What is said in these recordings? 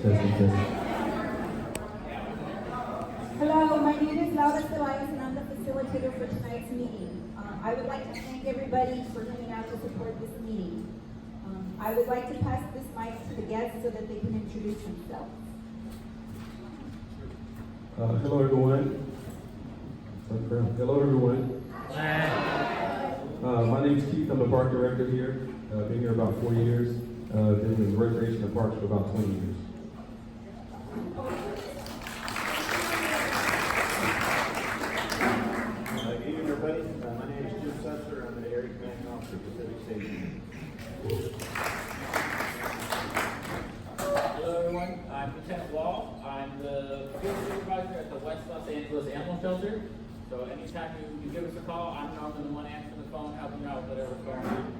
Hello, my name is Laura Ceballos and I'm the facilitator for tonight's meeting. I would like to thank everybody for coming out to support this meeting. I would like to pass this mic to the guests so that they can introduce themselves. Hello everyone. My name is Keith. I'm the park director here. Been here about 4 years. Been in the recreation and parks for about 20 years. Good evening, everybody. My name is Jim Susser. I'm the area commanding officer for Pacific Station. Hello, everyone. I'm Lieutenant Wall. I'm the field supervisor at the West Los Angeles Animal Shelter. So anytime you give us a call, I'm normally the one answering the phone, helping you out with whatever's going on.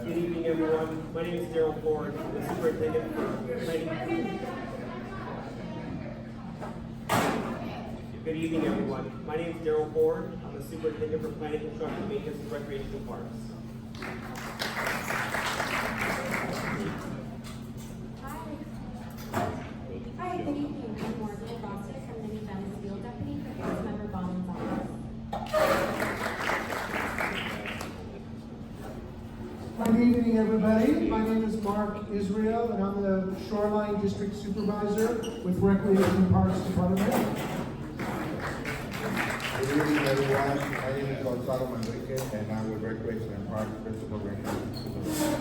Good evening, everyone. My name is Daryl Ford. I'm the superintendent for planning. Good evening, everyone. My name is Daryl Ford. I'm the superintendent for planning, construction, maintenance, and recreation parks. Hi, good evening. I'm Morgan Foster from the New Venice Field Deputy for Councilmember Bauman's office. Good evening, everybody. My name is Mark Israel, and I'm the Shoreline District Supervisor with Recreation and Parks Department. Good evening, everyone. My name is Gonzalo Manriquez, and I'm with Recreation and Parks Principal Recreation Supervisor.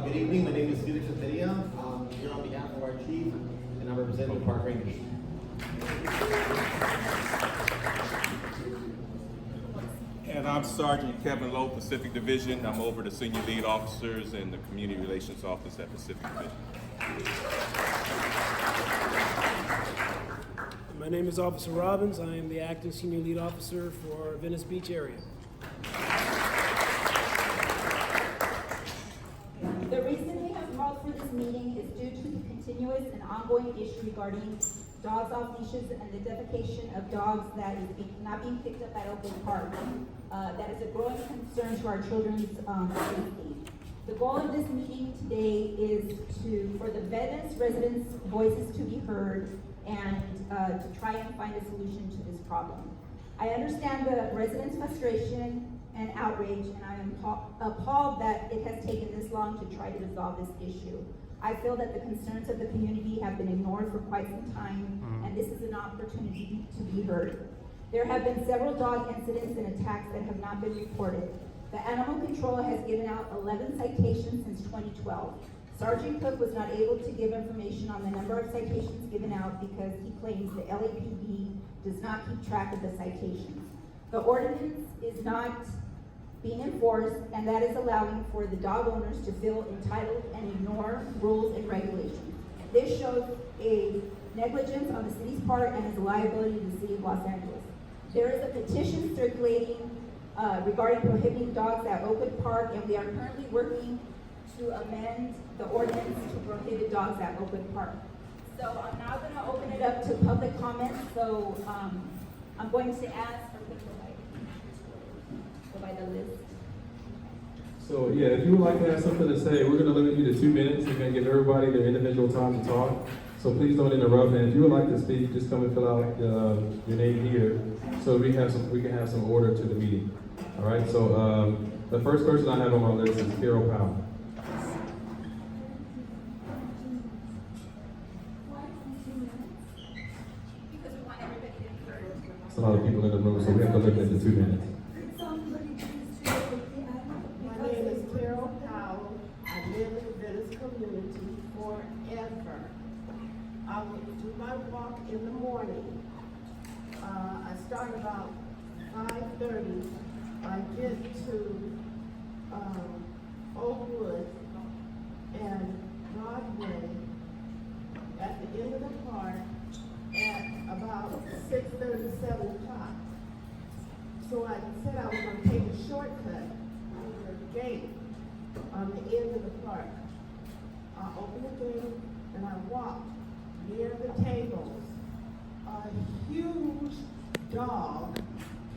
Good evening. My name is Felix Santeria. I'm here on behalf of our chief, and I'm representing the park rangers. And I'm Sergeant Kevin Lowe, Pacific Division. I'm over the senior lead officers and the community relations office at Pacific Division. My name is Officer Robbins. I am the acting senior lead officer for Venice Beach area. The reason we have called for this meeting is due to the continuous and ongoing issue regarding dogs off leashes and the defecation of dogs that is not being picked up at Oakwood Park. That is a growing concern to our children's safety. The goal of this meeting today is for the Venice residents' voices to be heard and to try and find a solution to this problem. I understand the residents' frustration and outrage, and I am appalled that it has taken this long to try to resolve this issue. I feel that the concerns of the community have been ignored for quite some time, and this is an opportunity to be heard. There have been several dog incidents and attacks that have not been reported. The Animal Control has given out 11 citations since 2012. Sergeant Cook was not able to give information on the number of citations given out because he claims the LAPD does not keep track of the citations. The ordinance is not being enforced, and that is allowing for the dog owners to feel entitled and ignore rules and regulations. This shows a negligence on the city's part and is a liability to the city of Los Angeles. There is a petition circulating regarding prohibiting dogs at Oakwood Park, and we are currently working to amend the ordinance to prohibit dogs at Oakwood Park. So I'm now going to open it up to public comment. So I'm going to ask for people go by the list. So yeah, if you would like to have something to say, we're going to limit you to 2 minutes. We're going to give everybody their individual time to talk. So please don't interrupt. And if you would like to speak, just come and fill out your name here, so we can have some order to the meeting. All right. So the first person I have on my list is Carol Powell. There's a lot of people in the room, so we have to limit it to 2 minutes. My name is Carol Powell. I live in the Venice community forever. I will do my walk in the morning. I start about 5:30. I get to Oakwood and Broadway at the end of the park at about 6:30, 7 o'clock. So I said I was going to take a shortcut over the gate on the end of the park. I open the gate, and I walked near the tables. A huge dog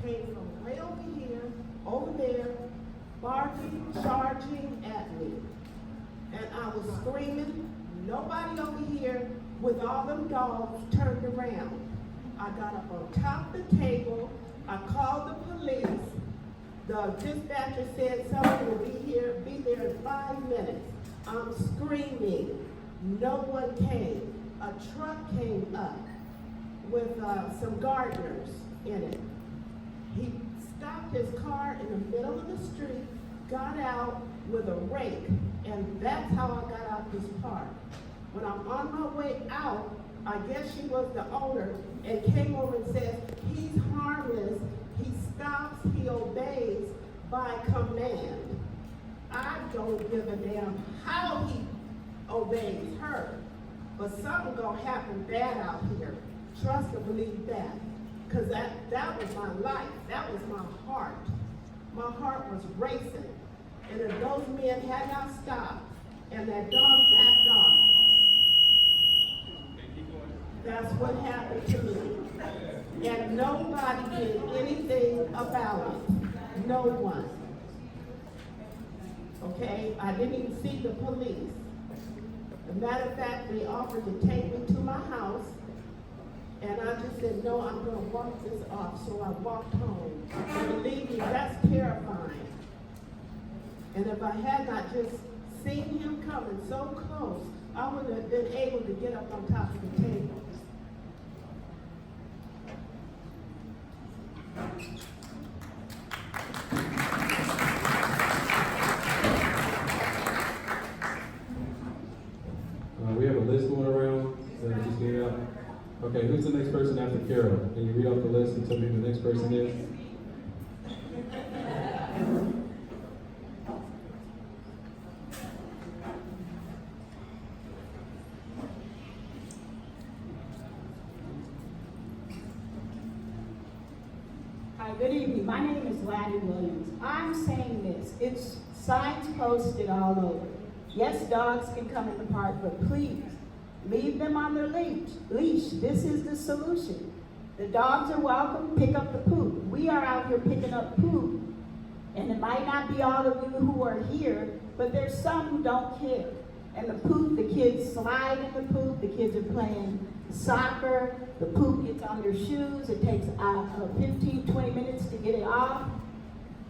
came from way over here, over there, barking, charging at me. And I was screaming, nobody over here with all them dogs turned around. I got up on top of the table, I called the police. The dispatcher said someone will be there in 5 minutes. I'm screaming, no one came. A truck came up with some gardeners in it. He stopped his car in the middle of the street, got out with a rake, and that's how I got out this park. When I'm on my way out, I guess she was the owner, and came over and says, he's harmless, he stops, he obeys by command. I don't give a damn how he obeys her, but something gonna happen bad out here. Trust and believe that. Because that was my life, that was my heart. My heart was racing. And if those men had not stopped, and that dog backed off, that's what happened to me. And nobody did anything about it. No one. Okay? I didn't even see the police. As a matter of fact, they offered to take me to my house, and I just said, no, I'm going to walk this off. So I walked home. And believe me, that's terrifying. And if I had not just seen him coming so close, I would have been able to get up on top of the table. We have a list going around that I just gave out. Okay, who's the next person after Carol? Can you read off the list and tell me who the next person is? Hi, good evening. My name is Laddie Williams. I'm saying this. It's signs posted all over. Yes, dogs can come in the park, but please, leave them on their leash. This is the solution. The dogs are welcome, pick up the poop. We are out here picking up poop. And it might not be all of you who are here, but there's some who don't care. And the poop, the kids slide in the poop, the kids are playing soccer, the poop gets on their shoes, it takes 15, 20 minutes to get it off.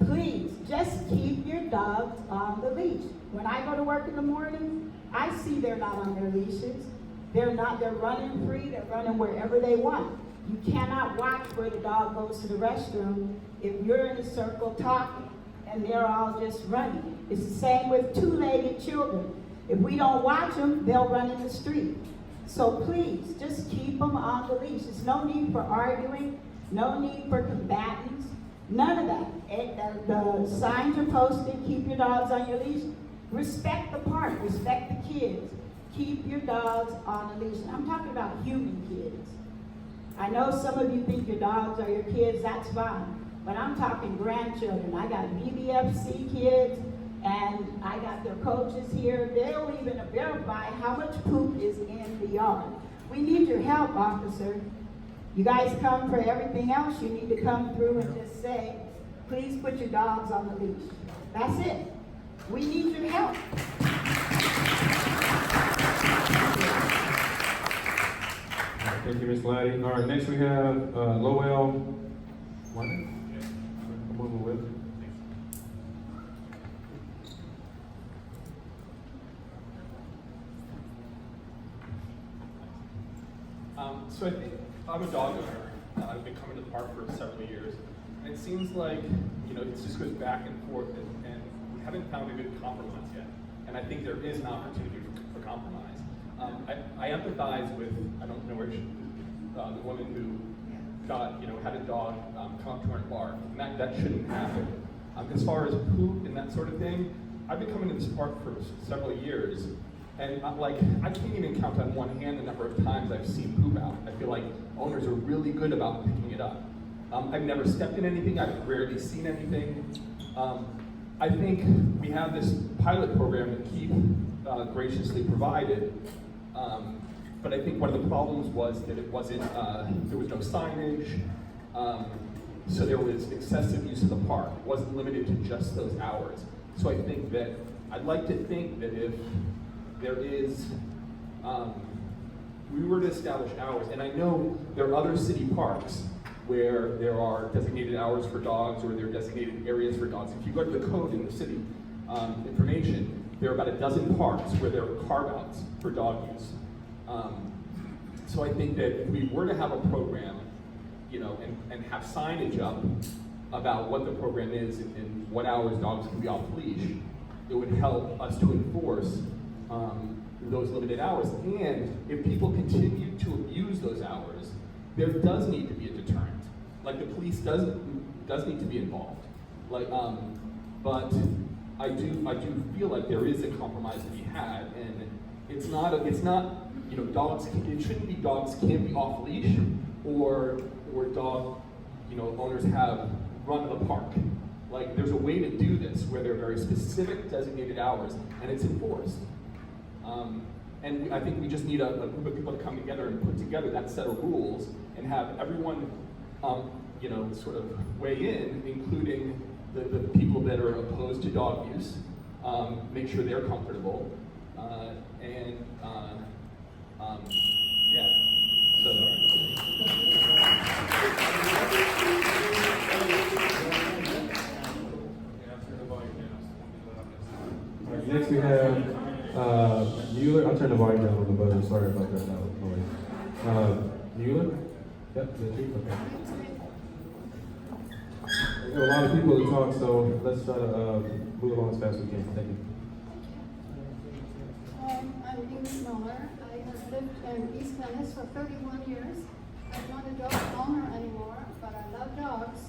Please, just keep your dogs on the leash. When I go to work in the morning, I see they're not on their leashes. They're running free, they're running wherever they want. You cannot watch where the dog goes to the restroom if you're in a circle talking and they're all just running. It's the same with two-legged children. If we don't watch them, they'll run in the street. So please, just keep them on the leash. There's no need for arguing, no need for combatants, none of that. The signs are posted, keep your dogs on your leash. Respect the park, respect the kids. Keep your dogs on the leash. And I'm talking about human kids. I know some of you think your dogs are your kids, that's fine. But I'm talking grandchildren. I got BBFC kids, and I got their coaches here. They'll even verify how much poop is in the yard. We need your help, officer. You guys come for everything else, you need to come through and just say, please put your dogs on the leash. That's it. We need your help. Thank you, Ms. Laddie. All right, next we have Lowell. Come over with. So I think I'm a dog owner. I've been coming to the park for several years, and it seems like it just goes back and forth, and we haven't found a good compromise yet. And I think there is an opportunity for compromise. I empathize with the woman who had a dog come up to her and bark, and that shouldn't happen. As far as poop and that sort of thing, I've been coming to this park for several years. And I can't even count on one hand the number of times I've seen poop out. I feel like owners are really good about picking it up. I've never stepped in anything, I've rarely seen anything. I think we have this pilot program that Keith graciously provided, But I think one of the problems was that it wasn't, there was no signage, so there was excessive use of the park. It wasn't limited to just those hours. So I think that, I'd like to think that if there is, we were to establish hours, and I know there are other city parks where there are designated hours for dogs or there are designated areas for dogs. If you go to the code in the city information, there are about a dozen parks where there are carve-outs for dog use. So I think that if we were to have a program, you know, and have signage up about what the program is and what hours dogs can be off leash, it would help us to enforce those limited hours. And if people continue to abuse those hours, there does need to be a deterrent. Like the police does need to be involved. Like, but I do feel like there is a compromise to be had, and it's not you know, dogs. It shouldn't be dogs can't be off leash, or dog, you know, owners have run to the park. Like there's a way to do this where there are very specific designated hours and it's enforced. And I think we just need a group of people to come together and put together that set of rules and have everyone, you know, sort of weigh in, including the people that are opposed to dog use, make sure they're comfortable, and yeah. Next we have Mueller. I'll turn the volume down on the button. Sorry about that noise. Mueller? Yep, that's you. Okay. We have a lot of people to talk, so let's try to move along as fast as we can. Thank you. I'm Ingrid Mueller. I have lived in East Venice for 31 years. I'm not a dog owner anymore, but I love dogs.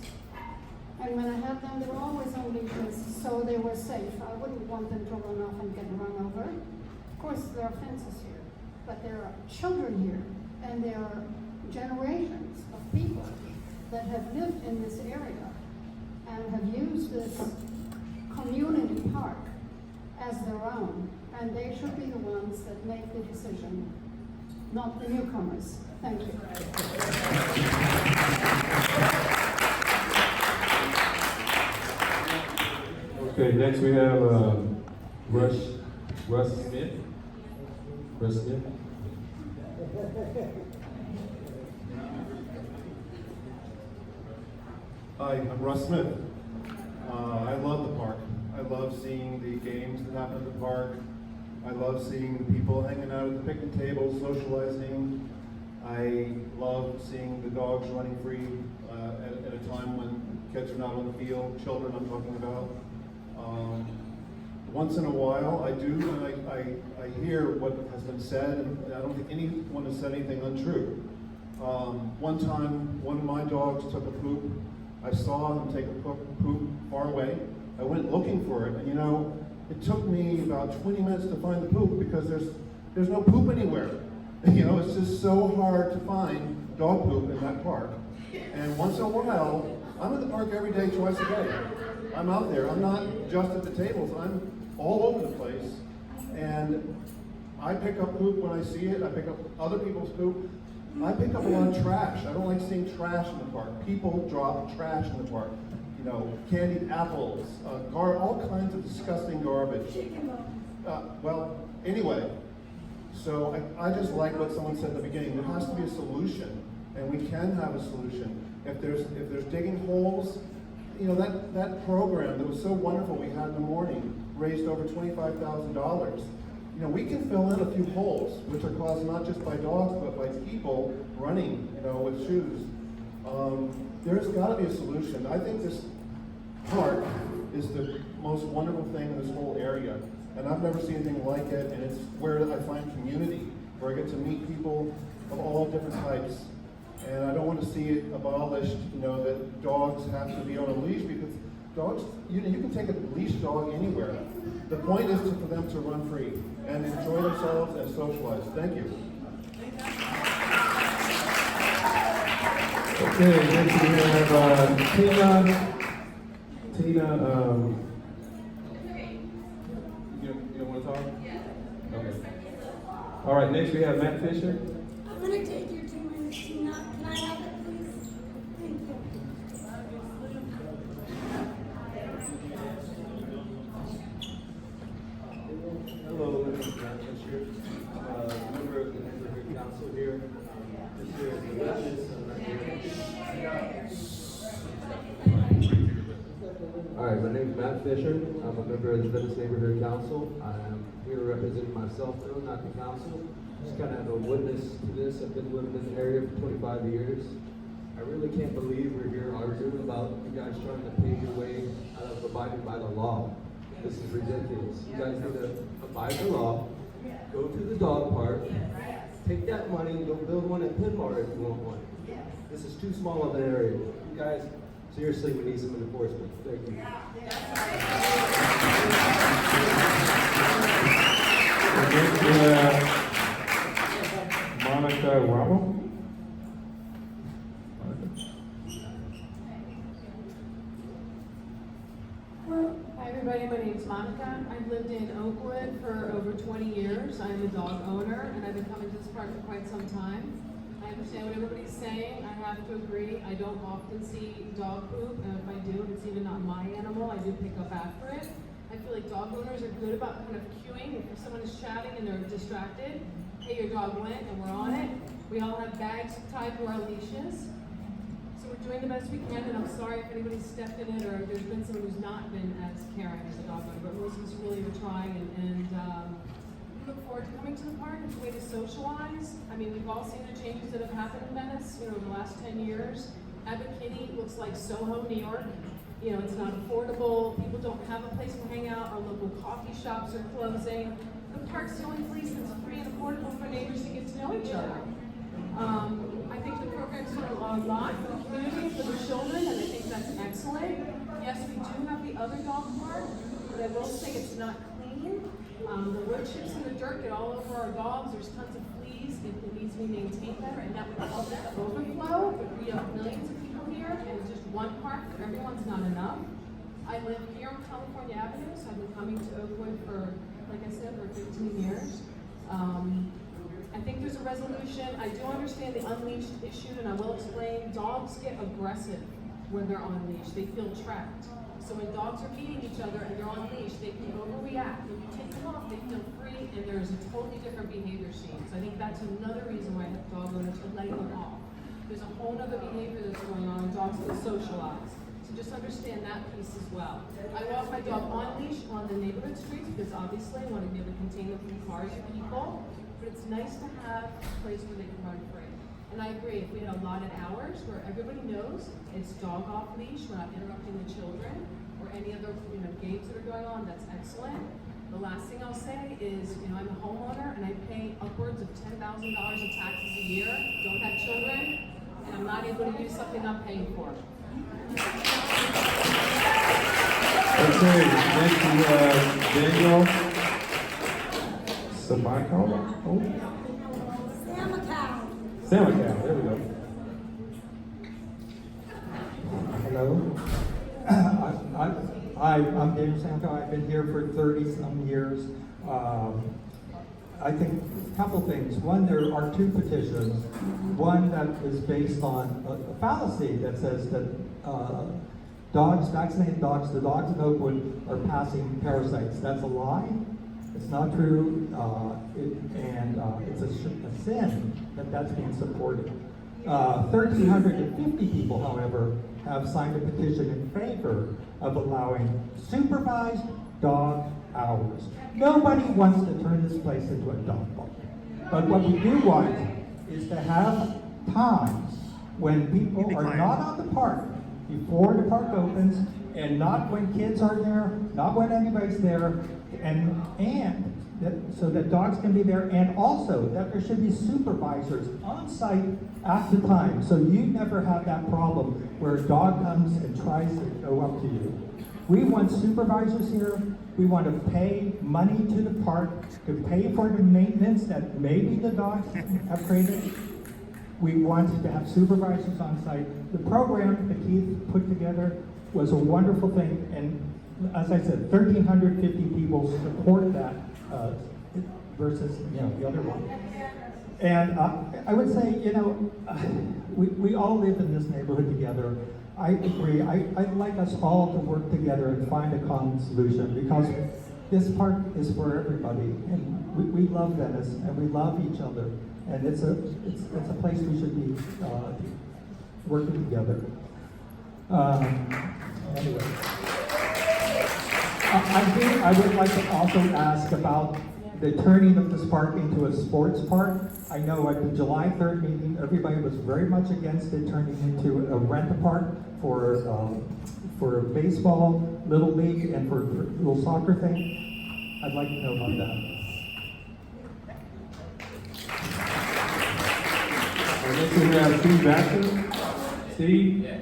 And when I had them, they were always on leashes, so they were safe. I wouldn't want them to run off and get run over. Of course, there are fences here, but there are children here, and there are generations of people that have lived in this area and have used this community park as their own, and they should be the ones that make the decision, not the newcomers. Thank you. Okay, next we have Russ Smith. Russ Smith. Hi, I'm Russ Smith. I love the park. I love seeing the games that happen at the park. I love seeing the people hanging out at the picnic tables, socializing. I love seeing the dogs running free at a time when kids are not on the field, children I'm talking about. Once in a while, I do, and I hear what has been said, and I don't think anyone has said anything untrue. One time, one of my dogs took a poop. I saw him take a poop far away. I went looking for it, and you know, it took me about 20 minutes to find the poop because there's no poop anywhere. You know, it's just so hard to find dog poop in that park. And once in a while, I'm at the park every day, twice a day. I'm out there. I'm not just at the tables. I'm all over the place. And I pick up poop when I see it. I pick up other people's poop. I pick up a lot of trash. I don't like seeing trash in the park. People drop trash in the park. You know, candied apples, all kinds of disgusting garbage. Well, anyway, so I just like what someone said at the beginning. There has to be a solution, and we can have a solution. If there's digging holes, you know, that program that was so wonderful we had in the morning raised over $25,000. You know, we can fill in a few holes, which are caused not just by dogs, but by people running, you know, with shoes. There's got to be a solution. I think this park is the most wonderful thing in this whole area, and I've never seen anything like it, and it's where I find community, where I get to meet people of all different types. And I don't want to see it abolished, you know, that dogs have to be on a leash, because dogs, you can take a leash dog anywhere. The point is for them to run free and enjoy themselves and socialize. Thank you. Okay, next we have Tina, you don't want to talk? Yeah. Okay. All right, next we have Matt Fisher. I'm gonna take your 2 minutes. Can I have it, please? Thank you. Hello, my name is Matt Fisher, member of the neighborhood council here. This year is the witness. All right, my name is Matt Fisher. I'm a member of the Venice Neighborhood Council. I am here representing myself, though, not the council. Just kind of a witness to this. I've been living in the area for 25 years. I really can't believe we're here arguing about you guys trying to pave your way out of abiding by the law. This is ridiculous. You guys need to abide the law, go to the dog park, take that money and go build one at Pinmar if you want one. This is too small of an area. You guys, seriously, we need some enforcement. Thank you. Monica Wabo. Hi everybody, my name is Monica. I've lived in Oakwood for over 20 years. I'm a dog owner and I've been coming to this park for quite some time. I understand what everybody's saying. I have to agree. I don't often see dog poop, and if I do, if it's even not my animal, I do pick up after it. I feel like dog owners are good about kind of cueing. If someone is chatting and they're distracted, hey, your dog went and we're on it. We all have bags tied to our leashes. So we're doing the best we can, and I'm sorry if anybody's stepped in it or there's been someone who's not been as caring as a dog owner, but most of us really are trying, and we look forward to coming to the park. It's a way to socialize. I mean, we've all seen the changes that have happened in Venice, over the last 10 years. Abercrombie looks like Soho, New York. It's not affordable. People don't have a place to hang out. Our local coffee shops are closing. The park's the only place that's free and affordable for neighbors to get to know each other. I think the program's doing a lot for the community, for the children, and I think that's excellent. Yes, we do have the other dog park, but I will say it's not clean. The wood chips and the dirt get all over our dogs. There's tons of fleas. It needs to be maintained better, and that would help the overflow. But we have millions of people here, and just one park for everyone's not enough. I live here on California Avenue, so I've been coming to Oakwood for, like I said, for 15 years. I think there's a resolution. I do understand the unleashed issue, and I will explain. Dogs get aggressive when they're on leash. They feel trapped. So when dogs are beating each other and they're on leash, they can overreact. When you take them off, they feel free, and there's a totally different behavior scene. So I think that's another reason why dog owners are letting them off. There's a whole other behavior that's going on. Dogs will socialize. So just understand that piece as well. I walk my dog on leash on the neighborhood streets because obviously I want to be able to contain them from cars and people. But it's nice to have a place where they can run free. And I agree, if we had allotted hours where everybody knows it's dog off leash, we're not interrupting the children or any other games that are going on, that's excellent. The last thing I'll say is, I'm a homeowner and I pay upwards of $10,000 in taxes a year, don't have children, and I'm not able to do something I'm paying for. Okay, next we have Daniel Sabaco. Samacow, there we go. Hello. I'm Daniel Samacow. I've been here for 30-some years. I think a couple things. One, there are two petitions. One that is based on a fallacy that says that vaccinated dogs, the dogs in Oakwood are passing parasites. That's a lie. It's not true, it's a sin that's being supported. 1,350 people, however, have signed a petition in favor of allowing supervised dog hours. Nobody wants to turn this place into a dog park. But what we do want is to have times when people are not on the park before the park opens, and not when kids are there, not when anybody's there, so that dogs can be there, and also that there should be supervisors on site at the time, so you never have that problem where a dog comes and tries to go up to you. We want supervisors here. We want to pay money to the park to pay for the maintenance that maybe the dogs have created. We wanted to have supervisors on site. The program that Keith put together was a wonderful thing, and as I said, 1,350 people support that versus, the other one. And I would say, we all live in this neighborhood together. I agree. I'd like us all to work together and find a common solution, because this park is for everybody, and we love Venice, and we love each other, and it's a place we should be working together. Anyway, I would like to also ask about the turning of this park into a sports park. I know at the July 3rd meeting, everybody was very much against it turning into a rent-a-park for baseball, little league, and for little soccer thing. I'd like to know about that. Next we have Steve Baxter. Steve? Yeah.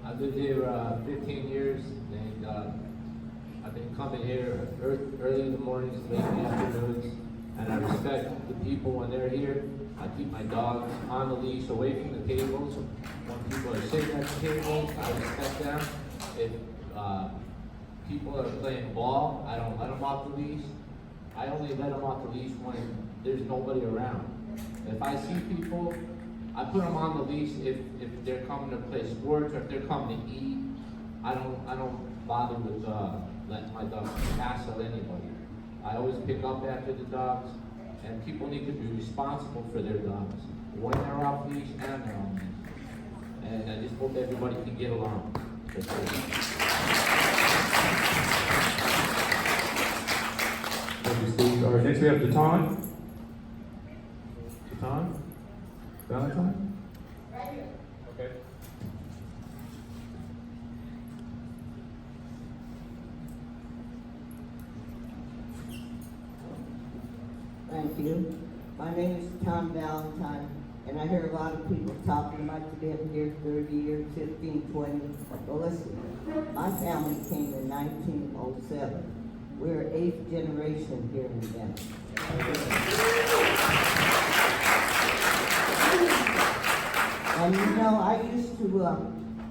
I've lived here 15 years, and I've been coming here early in the mornings, late in the afternoons, and I respect the people when they're here. I keep my dogs on the leash, away from the tables. When people are sitting at the tables, I respect them. If people are playing ball, I don't let them off the leash. I only let them off the leash when there's nobody around. If I see people, I put them on the leash if they're coming to play sports or if they're coming to eat. I don't bother with letting my dogs hassle anybody. I always pick up after the dogs, and people need to be responsible for their dogs when they're off leash and they're on leash. And I just hope everybody can get along. That's it. Thank you, Steve. All right, next we have Deton. Deton? Valentine? Right here. Okay. Thank you. My name is Tom Valentine, and I hear a lot of people talking about they've been here 30 years, 15, 20. Well, listen, my family came in 1907. We're 8th generation here in Venice. And I used to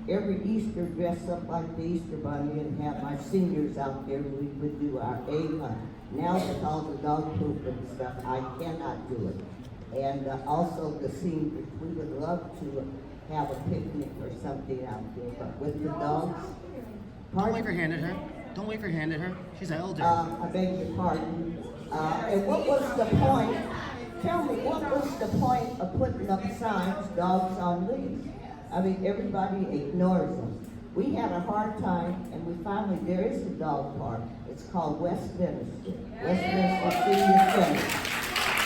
every Easter dress up like the Easter Bunny and have my seniors out there. We would do our egg hunt. Now with all the dog poop and stuff, I cannot do it. And also the seniors, we would love to have a picnic or something out there, but with the dogs. Don't wave your hand at her. Don't wave your hand at her. She's an elder. I beg your pardon. And what was the point? Tell me, what was the point of putting up signs, dogs on leash? I mean, everybody ignores them. We had a hard time, and we finally, there is a dog park. It's called Westminster Senior Center.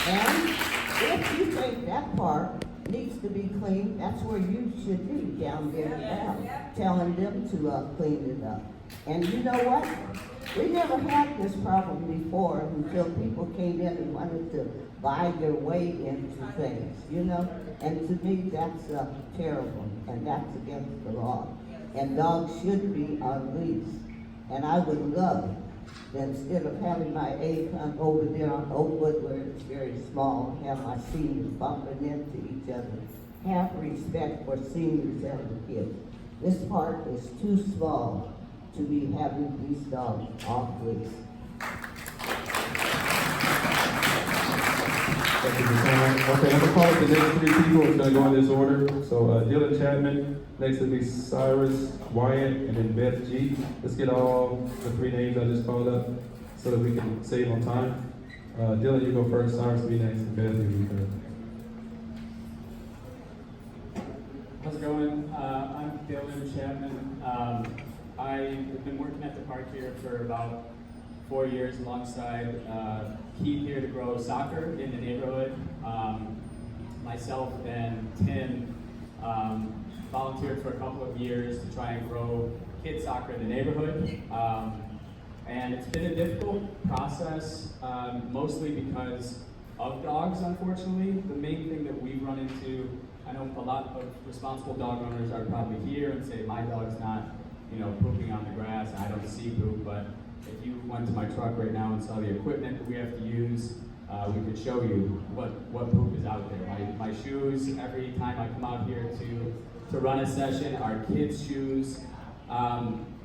And if you think that park needs to be cleaned, that's where you should be, down there now, telling them to clean it up. And you know what? We never had this problem before until people came in and wanted to buy their way into things, And to me, that's terrible, and that's against the law. And dogs should be on leash. And I would love that instead of having my egg hunt over there on Oakwood, where it's very small, have my seniors bumping into each other, have respect for seniors and the kids. This park is too small to be having these dogs off leash. Thank you, Deton. Okay, I'm gonna call up the next 3 people. It's gonna go in this order. So Dylan Chapman, next will be Cyrus Wyatt, and then Beth G. Let's get all the 3 names I just called up so that we can save on time. Dylan, you go first. Cyrus will be next, and Beth, you be third. How's it going? I'm Dylan Chapman. I've been working at the park here for about 4 years alongside Keith here to grow soccer in the neighborhood. Myself and Tim volunteered for a couple of years to try and grow kids soccer in the neighborhood. And it's been a difficult process, mostly because of dogs, unfortunately. The main thing that we've run into, I know a lot of responsible dog owners are probably here and say, my dog's not, pooping on the grass, and I don't see poop, but if you went to my truck right now and saw the equipment that we have to use, we could show you what poop is out there. My shoes, every time I come out here to run a session, our kids' shoes,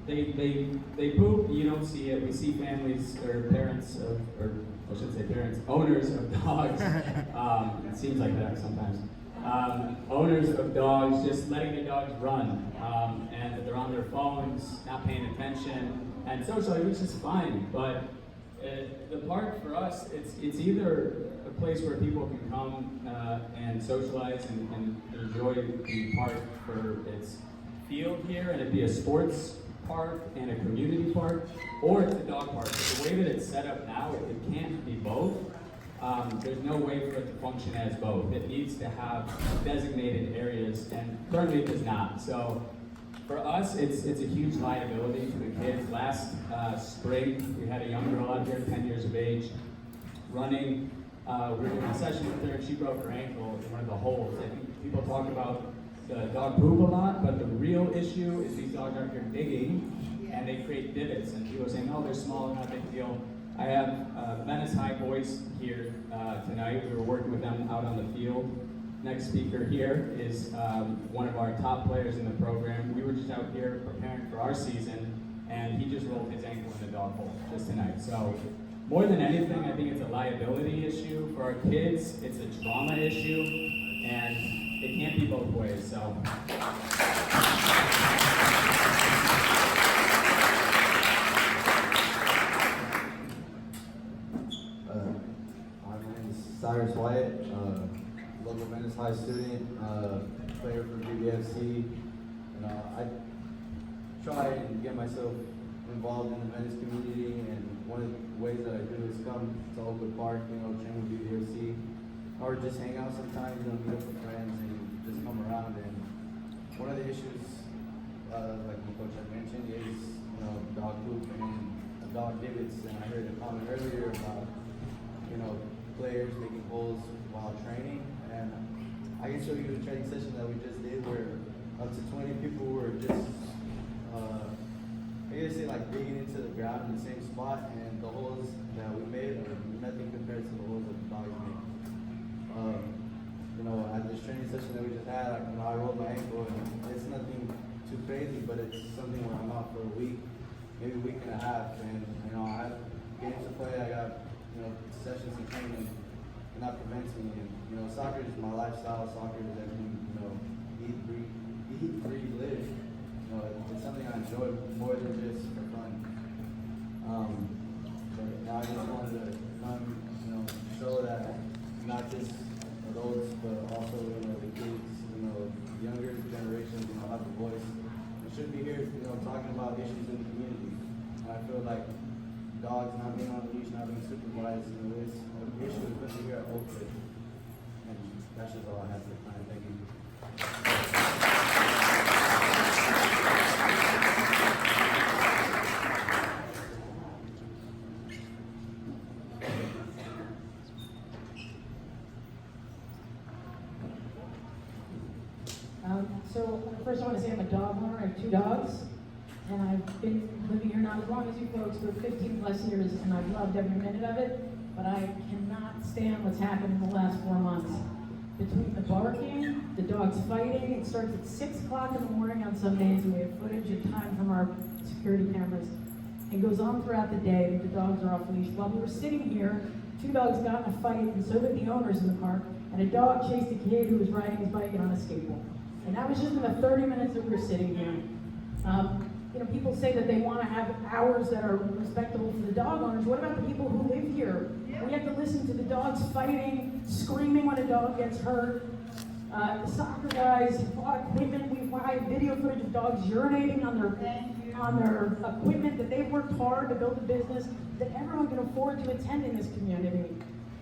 They poop, you don't see it. We see families or parents of, or I should say parents, owners of dogs. It seems like that sometimes. Owners of dogs just letting the dogs run, and they're on their phones, not paying attention, and socially, which is fine. But the park for us, it's either a place where people can come and socialize and enjoy the park for its field here, and it'd be a sports park and a community park, or it's a dog park. But the way that it's set up now, it can't be both. There's no way for it to function as both. It needs to have designated areas, and currently it does not. So for us, it's a huge liability to the kids. Last spring, we had a young girl out here, 10 years of age, running. We were in a session with her, and she broke her ankle in one of the holes. I think people talk about the dog poop a lot, but the real issue is these dogs out here digging, and they create divots. And people are saying, oh, they're small, not a big deal. I have Venice High boys here tonight. We were working with them out on the field. Next speaker here is one of our top players in the program. We were just out here preparing for our season, and he just rolled his ankle in the dog hole just tonight. So more than anything, I think it's a liability issue for our kids. It's a trauma issue, and it can't be both ways. So. Cyrus Wyatt, local Venice High student, player for BBFC. I try and get myself involved in the Venice community, and one of the ways that I do is come to Oakwood Park, train with BBFC, or just hang out sometimes, meet up with friends and just come around. And one of the issues, like my coach had mentioned, is dog poop and dog divots. And I heard a comment earlier about players making holes while training, and I can show you the training session that we just did where up to 20 people were just, I guess like digging into the ground in the same spot, and the holes that we made are nothing compared to the holes that the dogs made. At this training session that we just had, I rolled my ankle, and it's nothing too crazy, but it's something where I'm out for a week, maybe a week and a half, and I have games to play, I got sessions and training, and that prevents me. And soccer is my lifestyle. Soccer is everything. Eat, breathe, live. It's something I enjoy more than just for fun. But I just wanted to come, show that not just adults, but also the kids, younger generations, have a voice. We should be here, talking about issues in the community. And I feel like dogs not being on the leash, not being supervised, is an issue, especially here at Oakwood. And that's just all I have for the time. Thank you. So first I want to say I'm a dog owner. I have 2 dogs. And I've been living here not as long as you folks, but 15 plus years, and I've loved every minute of it, but I cannot stand what's happened in the last 4 months. Between the barking, the dogs fighting, it starts at 6 o'clock in the morning on some days, and we have footage of time from our security cameras. It goes on throughout the day, the dogs are off leash. While we were sitting here, 2 dogs got in a fight, and so did the owners in the park, and a dog chased a kid who was riding his bike on a skateboard. And that was just in the 30 minutes that we were sitting here. People say that they want to have hours that are respectable for the dog owners. What about the people who live here? We have to listen to the dogs fighting, screaming when a dog gets hurt. The soccer guys bought equipment. We buy video footage of dogs urinating on their equipment that they've worked hard to build a business that everyone can afford to attend in this community.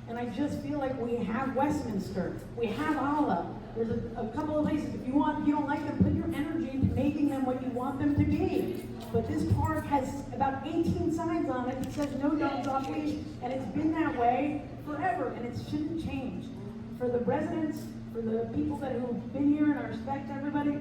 And I just feel like we have Westminster, we have Allah. There's a couple of places, if you don't like them, put your energy into making them what you want them to be. But this park has about 18 signs on it that says no dogs off leash, and it's been that way forever, and it shouldn't change. For the residents, for the people who've been here, and I respect everybody,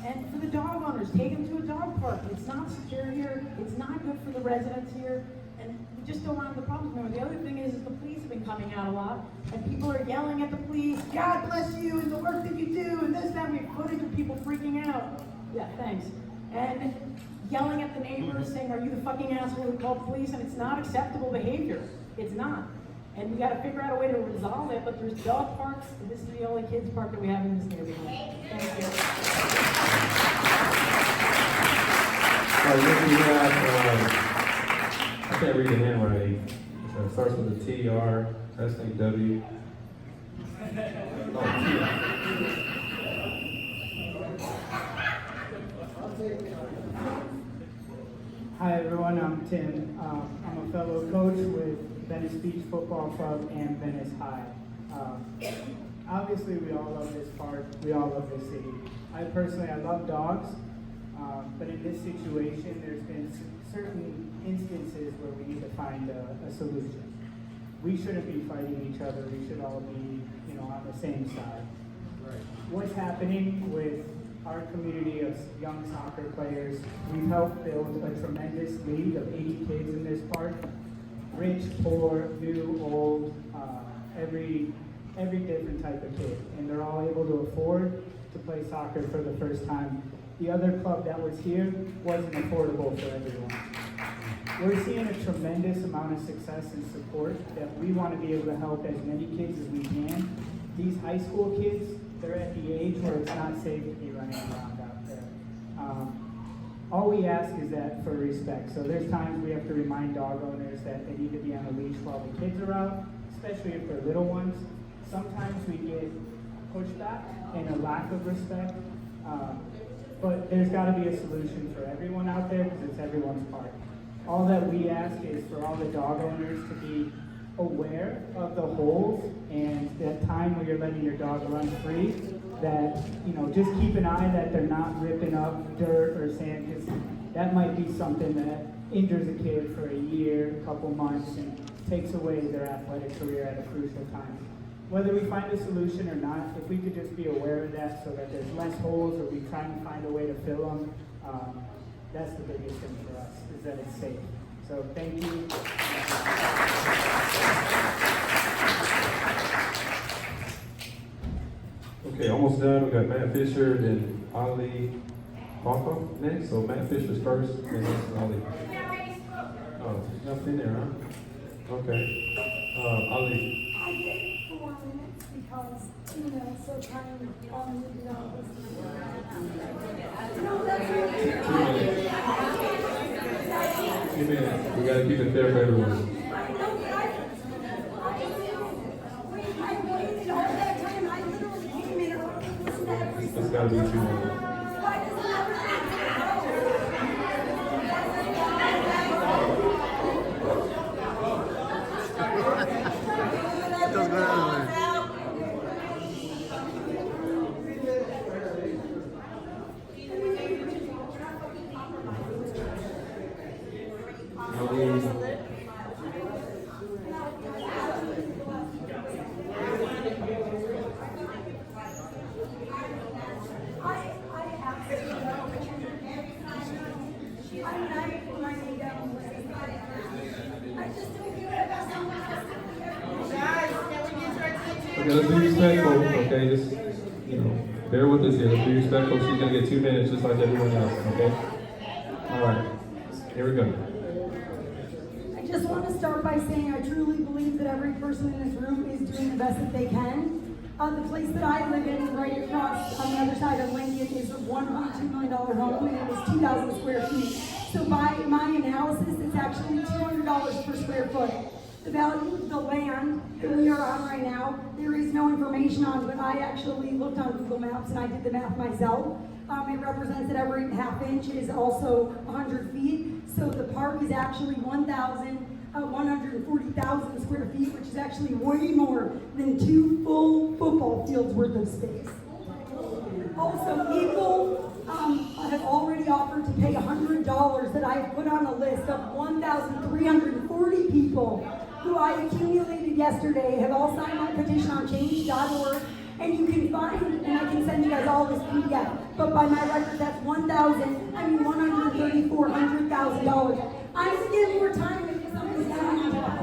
and for the dog owners, take them to a dog park. It's not secure here, it's not good for the residents here, and we just don't have the problems anymore. The other thing is the police have been coming out a lot, and people are yelling at the police, God bless you, and the work that you do, and this, that, we have footage of people freaking out. Yeah, thanks. and yelling at the neighbors, saying, are you the fucking asshole who called police? And it's not acceptable behavior. It's not. And we gotta figure out a way to resolve it, but there's dog parks, and this is the only kids park that we have in this neighborhood. Thank you. All right, next we have, I can't read the handwriting. It starts with a T, R, S, A, W. Oh, Hi everyone, I'm Tim. I'm a fellow coach with Venice Beach Football Club and Venice High. Obviously we all love this park, we all love this city. I love dogs, but in this situation there's been certain instances where we need to find a solution. We shouldn't be fighting each other, we should all be on the same side. Right. What's happening with our community of young soccer players, we've helped build a tremendous league of 80 kids in this park. Rich, poor, new, old, every different type of kid. And they're all able to afford to play soccer for the first time. The other club that was here wasn't affordable for everyone. We're seeing a tremendous amount of success and support that we want to be able to help as many kids as we can. These high school kids, they're at the age where it's not safe to be running around out there. All we ask is that for respect. So there's times we have to remind dog owners that they need to be on a leash while the kids are out, especially if they're little ones. Sometimes we get pushback and a lack of respect, but there's got to be a solution for everyone out there because it's everyone's park. All that we ask is for all the dog owners to be aware of the holes and that time where you're letting your dog run free, that, just keep an eye that they're not ripping up dirt or sand, because that might be something that injures a kid for a year, a couple months, and takes away their athletic career at a crucial time. Whether we find a solution or not, if we could just be aware of that so that there's less holes or we try and find a way to fill them, that's the biggest thing for us, is that it's safe. So thank you. okay, almost done. We got Matt Fisher, then Ali Papa next. So Matt Fisher's first, and then Ali. Oh, nothing in there, huh? Okay. Ali. I get 4 minutes because, so kind of on the dogs. No, that's really 2 minutes. We gotta keep it fair for everyone. I waited all that time. I literally came in early, listened to everything. It's gotta be 2 minutes. Why doesn't everything What's going on? Okay, let's be respectful, okay? Just, bear with us here. Let's be respectful. She's gonna get 2 minutes just like everyone else, okay? All right, here we go. I just want to start by saying I truly believe that every person in this room is doing the best that they can. The place that I live in, right across on the other side of Lincoln, is a $1.2 million home, and it is 2,000 square feet. So by my analysis, it's actually $200 per square foot. The value of the land that we are on right now, there is no information on, but I actually looked on Google Maps and I did the math myself. It represents that every half inch is also 100 feet. So the park is actually 140,000 square feet, which is actually way more than 2 full football fields worth of space. Also, people have already offered to pay $100 that I have put on a list of 1,340 people who I accumulated yesterday, have all signed my petition on change.org, and you can find, and I can send you guys all this PDF, but by my record, that's $1,340,000. I'm gonna give more time if somebody's coming to talk.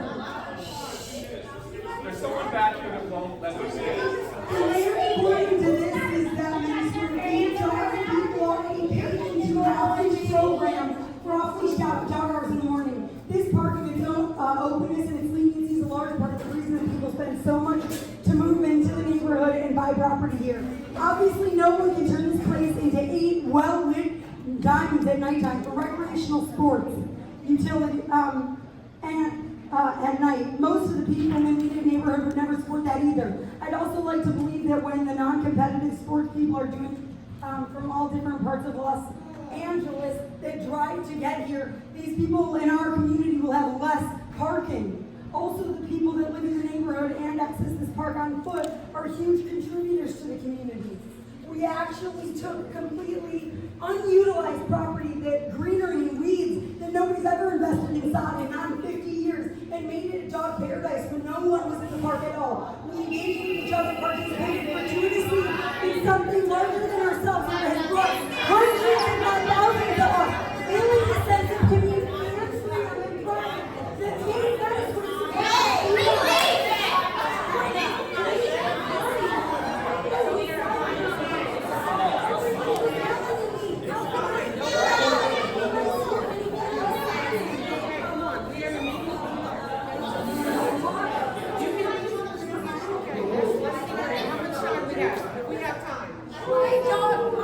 There's someone back here that won't let me say it. The main point to this is that when people already paid into our love dog hours in the morning. This park, in its own openness and its leniency, is a large part of the reason that people spend so much to move into the neighborhood and buy property here. Obviously, no one can turn this place into 8 well-lit diamonds at nighttime for recreational sports, utility, and at night. Most of the people in the neighborhood would never support that either. I'd also like to believe that when the non-competitive sports people are doing from all different parts of Los Angeles that drive to get here, these people in our community will have less parking. Also, the people that live in the neighborhood and access this park on foot are huge contributors to the community. We actually took completely unutilized property, that greenery and weeds that nobody's ever invested inside in not in 50 years, and made it a dog paradise when no one was in the park at all. We engaged with each other, participated gratuitously in something larger than ourselves that has brought hundreds if not thousands of us, feeling a sense of community and freedom and pride that made Venice what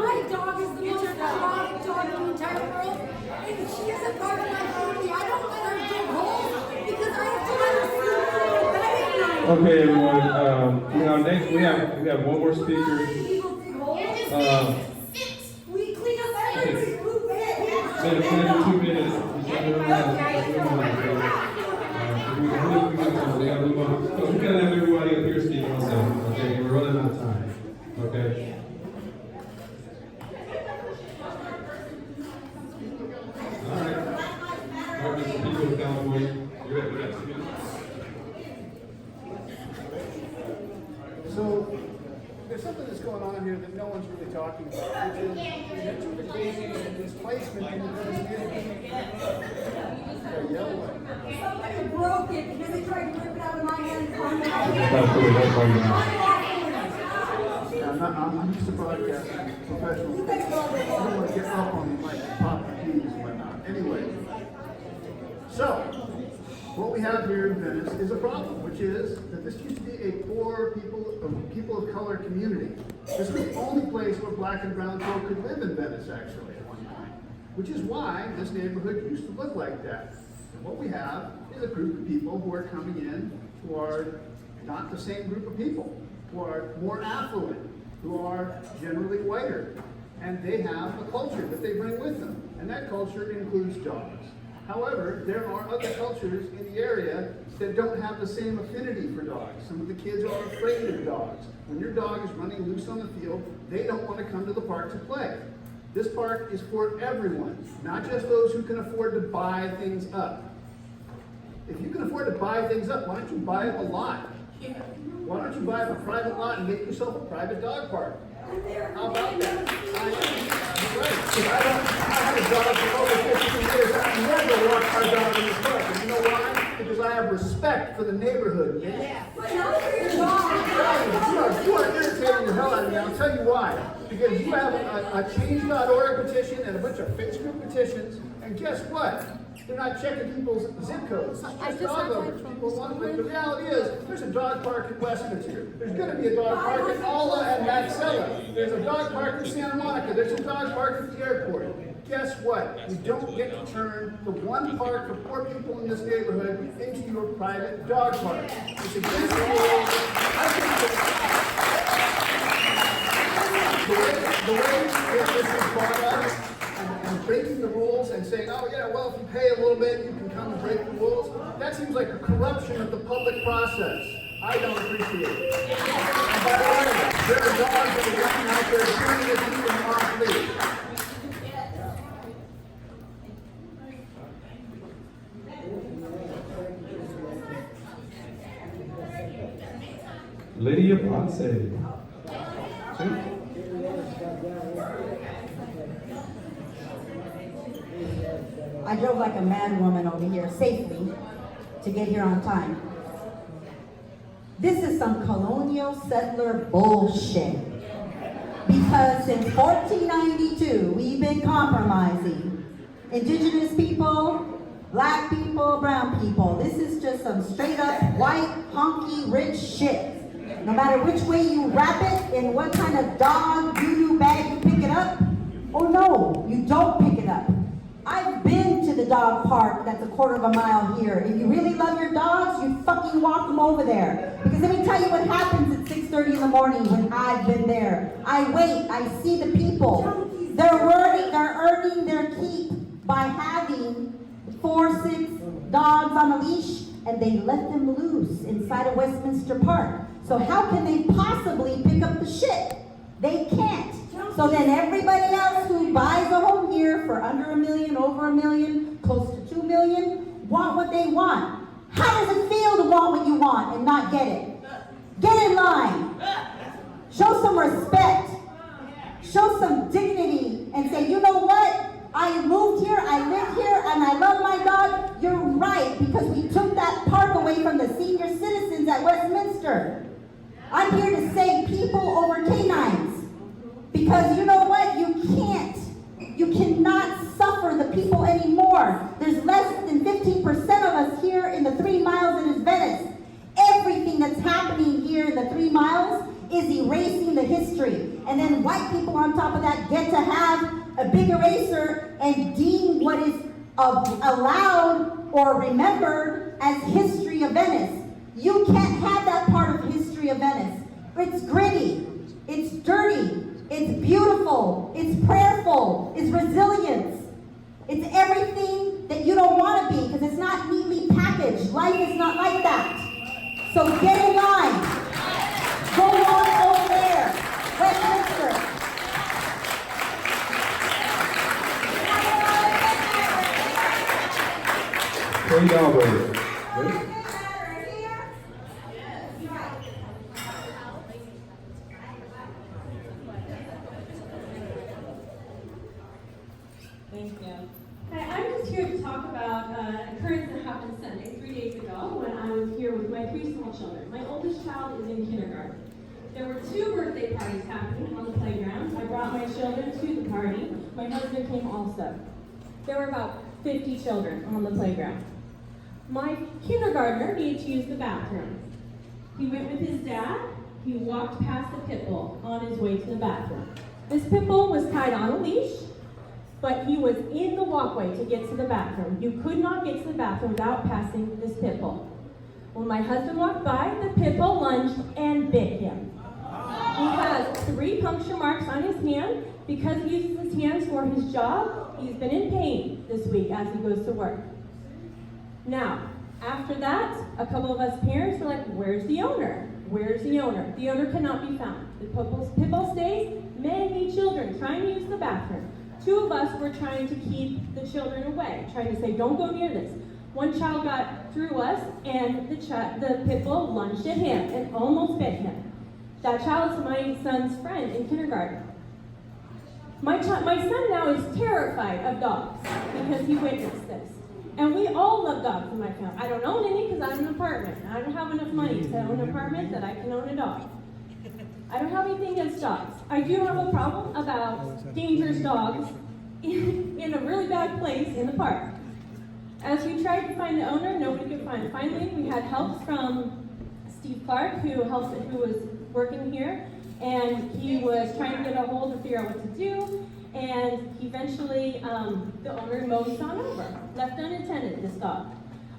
My dog is the most erotic dog in the entire world, and she is a part of my family. I don't let her dig holes because I have to let her sleep in bed at night. Okay, everyone. Next we have one more speaker. We clean up every blue bed. 2 minutes. We gotta have everybody up here speak also. Okay, we're running out of time. Okay. All right, people of California, you're ready. We got 2 minutes. So, there's something that's going on here that no one's really talking about, which is gentrification and displacement in the Venice community. Somebody broke it because they tried to rip it out of my hands. I'm used to broadcasting professional. I don't want to get up on the mic and pop the keys and whatnot. Anyway, so what we have here in Venice is a problem, which is that this used to be a poor people of color community. This was the only place where black and brown folk could live in Venice, actually, at one point. Which is why this neighborhood used to look like that. And what we have is a group of people who are coming in who are not the same group of people, who are more affluent, who are generally whiter. And they have a culture that they bring with them. And that culture includes dogs. However, there are other cultures in the area that don't have the same affinity for dogs. Some of the kids are afraid of dogs. When your dog is running loose on the field, they don't want to come to the park to play. This park is for everyone, not just those who can afford to buy things up. If you can afford to buy things up, why don't you buy up a lot? Why don't you buy up a private lot and make yourself a private dog park? How about that? I have a dog for over 15 years. I never walk our dog in this park. And you know why? Because I have respect for the neighborhood. Yeah. But not for your dog. You are irritating the hell out of me. I'll tell you why. Because you have a change.org petition and a bunch of Facebook petitions. And guess what? They're not checking people's zip codes. It's just dog owners. People want to, but the reality is, there's a dog park in Westminster. There's going to be a dog park in Ala and Maxella. There's a dog park in Santa Monica. There's a dog park at the airport. Guess what? You don't get to turn the one park for poor people in this neighborhood into your private dog park. It's against the rules. I think that the way that this is brought up, and breaking the rules and saying, oh yeah, well, if you pay a little bit, you can come and break the rules. That seems like a corruption of the public process. I don't appreciate it. And by the way, there are dogs that are running out there doing this even off-leash. Lydia Ponce. I drove like a mad woman over here safely to get here on time. This is some colonial settler bullshit. Because since 1492, we've been compromising. indigenous people, black people, brown people. This is just some straight up white, honky, rich shit. No matter which way you wrap it, and what kind of dog doo-doo bag you pick it up, or no, you don't pick it up. I've been to the dog park that's a quarter of a mile here. If you really love your dogs, you fucking walk them over there. Because let me tell you what happens at 6:30 in the morning when I've been there. I wait, I see the people. They're earning their keep by having 4-6 dogs on a leash, and they let them loose inside of Westminster Park. So how can they possibly pick up the shit? They can't. So then everybody else who buys a home here for under $1 million, over $1 million, close to $2 million, want what they want. How does it feel to want what you want and not get it? Get in line. Show some respect. Show some dignity and say, you know what? I moved here, I live here, and I love my dog. You're right, because we took that park away from the senior citizens at Westminster. I'm here to save people over canines. Because you know what? You cannot suffer the people anymore. There's less than 15% of us here in the 3 miles that is Venice. Everything that's happening here in the 3 miles is erasing the history. And then white people on top of that get to have a big eraser and deem what is allowed or remembered as history of Venice. You can't have that part of history of Venice. It's gritty, it's dirty, it's beautiful, it's prayerful, it's resilience. It's everything that you don't want to be, because it's not neatly packaged. Life is not like that. So get in line. Go on over there. Westminster. Thank you. Hi, I'm just here to talk about an occurrence that happened Sunday, 3 days ago, when I was here with my 3 small children. My oldest child is in kindergarten. There were 2 birthday parties happening on the playground. I brought my children to the party. My husband came also. There were about 50 children on the playground. My kindergartner needed to use the bathroom. He went with his dad. He walked past the pit bull on his way to the bathroom. This pit bull was tied on a leash, but he was in the walkway to get to the bathroom. You could not get to the bathroom without passing this pit bull. When my husband walked by, the pit bull lunged and bit him. He has 3 puncture marks on his hand. Because he uses his hands for his job, he's been in pain this week as he goes to work. Now, after that, a couple of us parents were like, where's the owner? Where's the owner? The owner cannot be found. The pit bull stays, many children trying to use the bathroom. 2 of us were trying to keep the children away, trying to say, don't go near this. One child got through us, and the pit bull lunged at him and almost bit him. That child is my son's friend in kindergarten. My son now is terrified of dogs because he witnessed this. And we all love dogs in my family. I don't own any because I own an apartment. I don't have enough money to own an apartment that I can own a dog. I don't have anything against dogs. I do have a problem about dangerous dogs in a really bad place in the park. As we tried to find the owner, nobody could find it. Finally, we had help from Steve Clark, who was working here, and he was trying to get a hold to figure out what to do. And eventually, the owner mowed his on over, left unattended, this dog.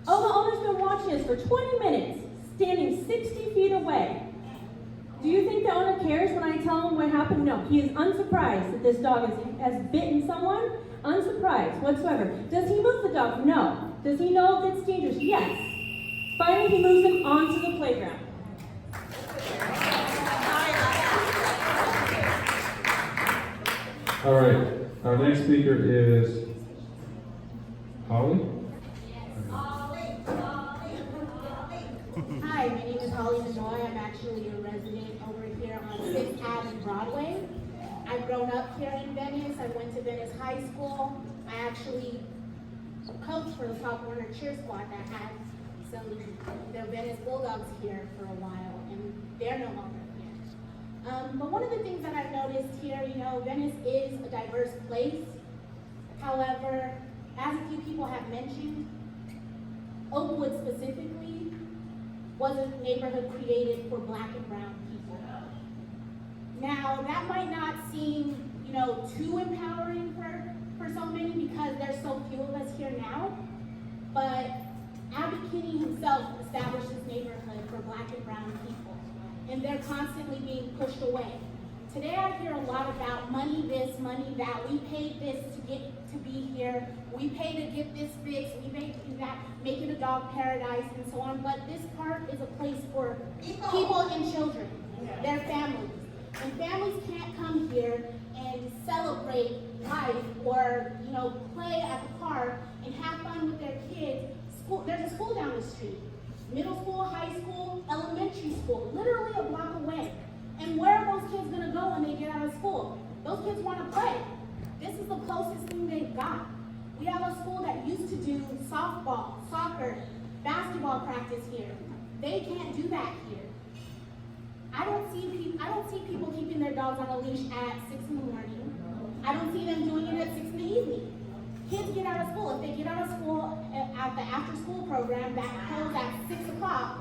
Oh, the owner's been watching us for 20 minutes, standing 60 feet away. Do you think the owner cares when I tell him what happened? No, he is unsurprised that this dog has bitten someone. Unsurprised whatsoever. Does he move the dog? No. Does he know if it's dangerous? Yes. Finally, he moves him onto the playground. All right, our next speaker is Holly. Hi, my name is Holly Manoy. I'm actually a resident over here on 5th Ave and Broadway. I've grown up here in Venice. I went to Venice High School. I actually coached for the Pop Warner cheer squad that had the Venice Bulldogs here for a while, and they're no longer here. But one of the things that I've noticed here, Venice is a diverse place. However, as a few people have mentioned, Oakwood specifically was a neighborhood created for Black and brown people. Now, that might not seem, too empowering for so many because there's so few of us here now, but Abbott Kinney himself established this neighborhood for Black and brown people, and they're constantly being pushed away. Today I hear a lot about money this, money that. We paid this to get to be here. We pay to get this fixed. We pay to do that, make it a dog paradise and so on. But this park is a place for people and children, their families. And families can't come here and celebrate life or, play at the park and have fun with their kids. There's a school down the street. Middle school, high school, elementary school, literally a block away. And where are those kids gonna go when they get out of school? Those kids wanna play. This is the closest thing they've got. We have a school that used to do softball, soccer, basketball practice here. They can't do that here. I don't see people keeping their dogs on a leash at 6 in the morning. I don't see them doing it at 6 in the evening. Kids get out of school. If they get out of school at the after school program that closes at 6 o'clock,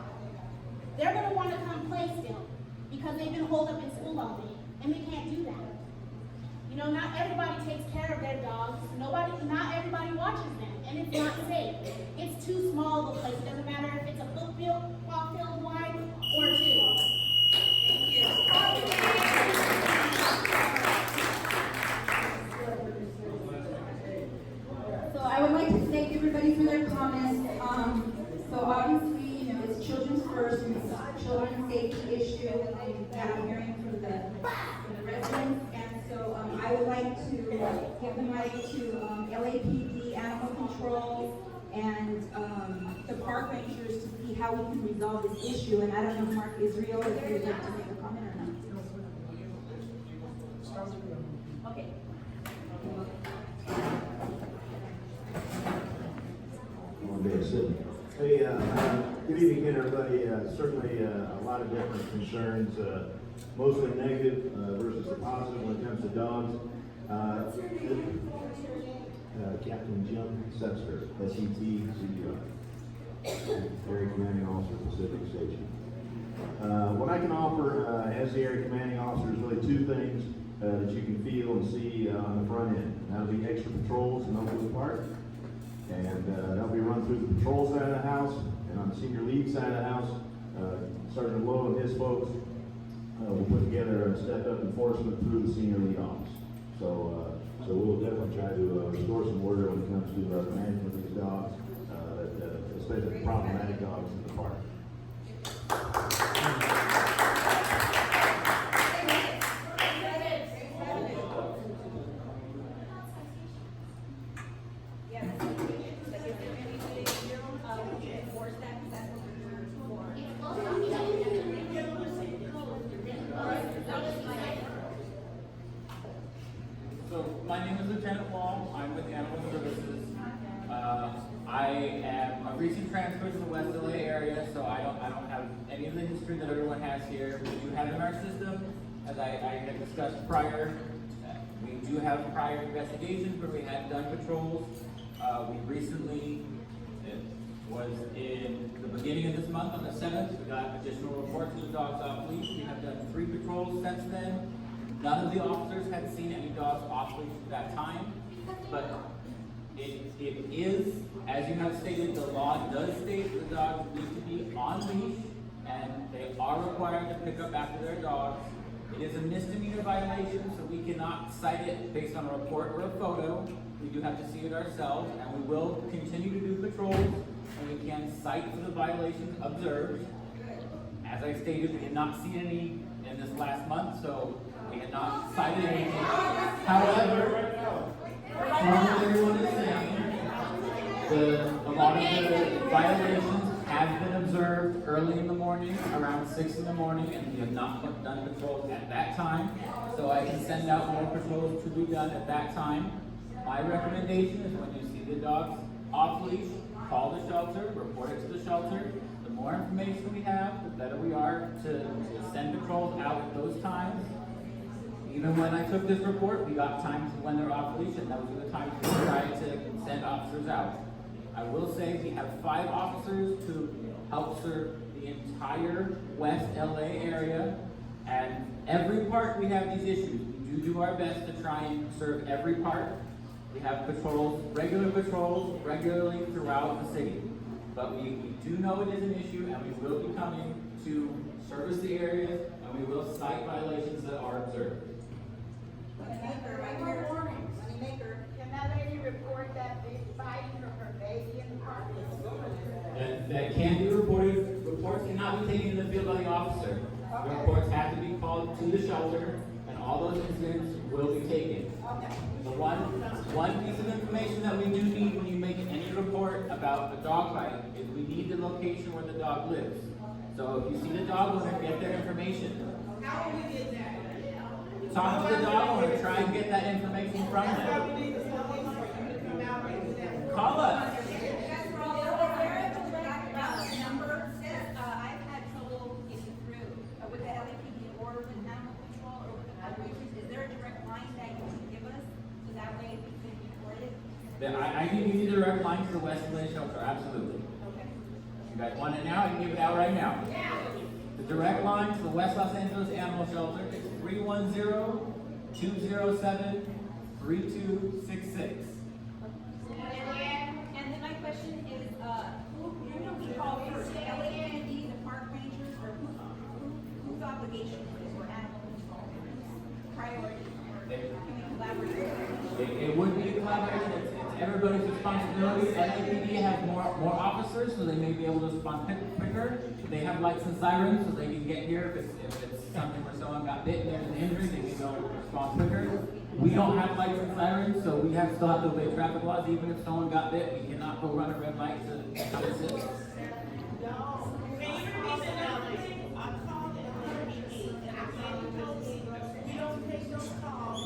they're gonna wanna come play still because they've been holed up in school all day, and they can't do that. Not everybody takes care of their dogs. Not everybody watches them, and it's not safe. It's too small of a place. It doesn't matter if it's a ball field wide or 2. Thank you. So I would like to thank everybody for their comments. So obviously, it's children's first, and it's children's safety issue that I'm hearing from the residents. And so I would like to give the mic to LAPD, animal control, and the park rangers to see how we can resolve this issue. And I don't know, Mark Israel, if you would like to make a comment or not. Okay. Hey, good evening again, everybody. Certainly a lot of different concerns, mostly negative versus the positive when it comes to dogs. Captain Jim Setzer, SET, Area Commanding Officer, Pacific Station. What I can offer as the Area Commanding Officer is really 2 things that you can feel and see on the front end. That'll be extra patrols in Oakwood Park. And that'll be run through the patrol side of the house, and on the senior lead side of the house, Sergeant Lowe and his folks will put together a step-up enforcement through the senior lead office. So we'll definitely try to restore some order when it comes to the management of these dogs, especially the problematic dogs in the park. My name is Lieutenant Wall. I'm with Animal Services. I am a recent transfer to the West LA area, so I don't have any of the history that everyone has here. We do have in our system, as I had discussed prior, we do have prior investigations where we had done patrols. We recently, it was in the beginning of this month, on the 7th, we got additional reports of the dogs off leash. We have done 3 patrols since then. None of the officers had seen any dogs off leash at that time, but it is, as you have stated, the law does state the dogs need to be on leash, and they are required to pick up after their dogs. It is a misdemeanor violation, so we cannot cite it based on a report or a photo. We do have to see it ourselves, and we will continue to do patrols, and we can cite for the violations observed. As I stated, we did not see any in this last month, so we had not cited anything. However, from everyone is saying, a lot of the violations have been observed early in the morning, around 6 in the morning, and we have not done patrols at that time. So I can send out more patrols to be done at that time. My recommendation is when you see the dogs off leash, call the shelter, report it to the shelter. The more information we have, the better we are to send patrols out at those times. Even when I took this report, we got times when they're off leash, and those are the times we tried to send officers out. I will say we have 5 officers to help serve the entire West LA area, and every park we have these issues. We do our best to try and serve every park. We have patrols, regular patrols, regularly throughout the city. But we do know it is an issue, and we will be coming to service the areas, and we will cite violations that are observed. Can that lady report that big fighting of her baby in the park? That can be reported. Reports cannot be taken to the field by the officer. The reports have to be called to the shelter, and all those incidents will be taken. The one piece of information that we do need when you make any report about a dog fight is we need the location where the dog lives. So if you see the dog owner, get their information. How will we get that? Talk to the dog owner, try and get that information from them. Call us. I've had trouble getting through with the LAPD or with animal control or with the operations. Is there a direct line that you can give us so that way we can report it? Then I can give you the direct line to the West LA shelter, absolutely. Okay. You guys want it now? I can give it out right now. The direct line to the West Los Angeles Animal Shelter is 310-207-3266. And then my question is, who do we call first? LAPD, the park rangers, or whose obligation is it for animal control? Priority, or can we collaborate? It would be a collaboration. It's everybody's responsibility. LAPD has more officers, so they may be able to respond quicker. They have lights and sirens, so they can get here if it's something where someone got bit and there's an injury, they can go respond quicker. We don't have lights and sirens, so we still have to obey traffic laws. Even if someone got bit, we cannot go run a red light to come assist. We don't take those calls,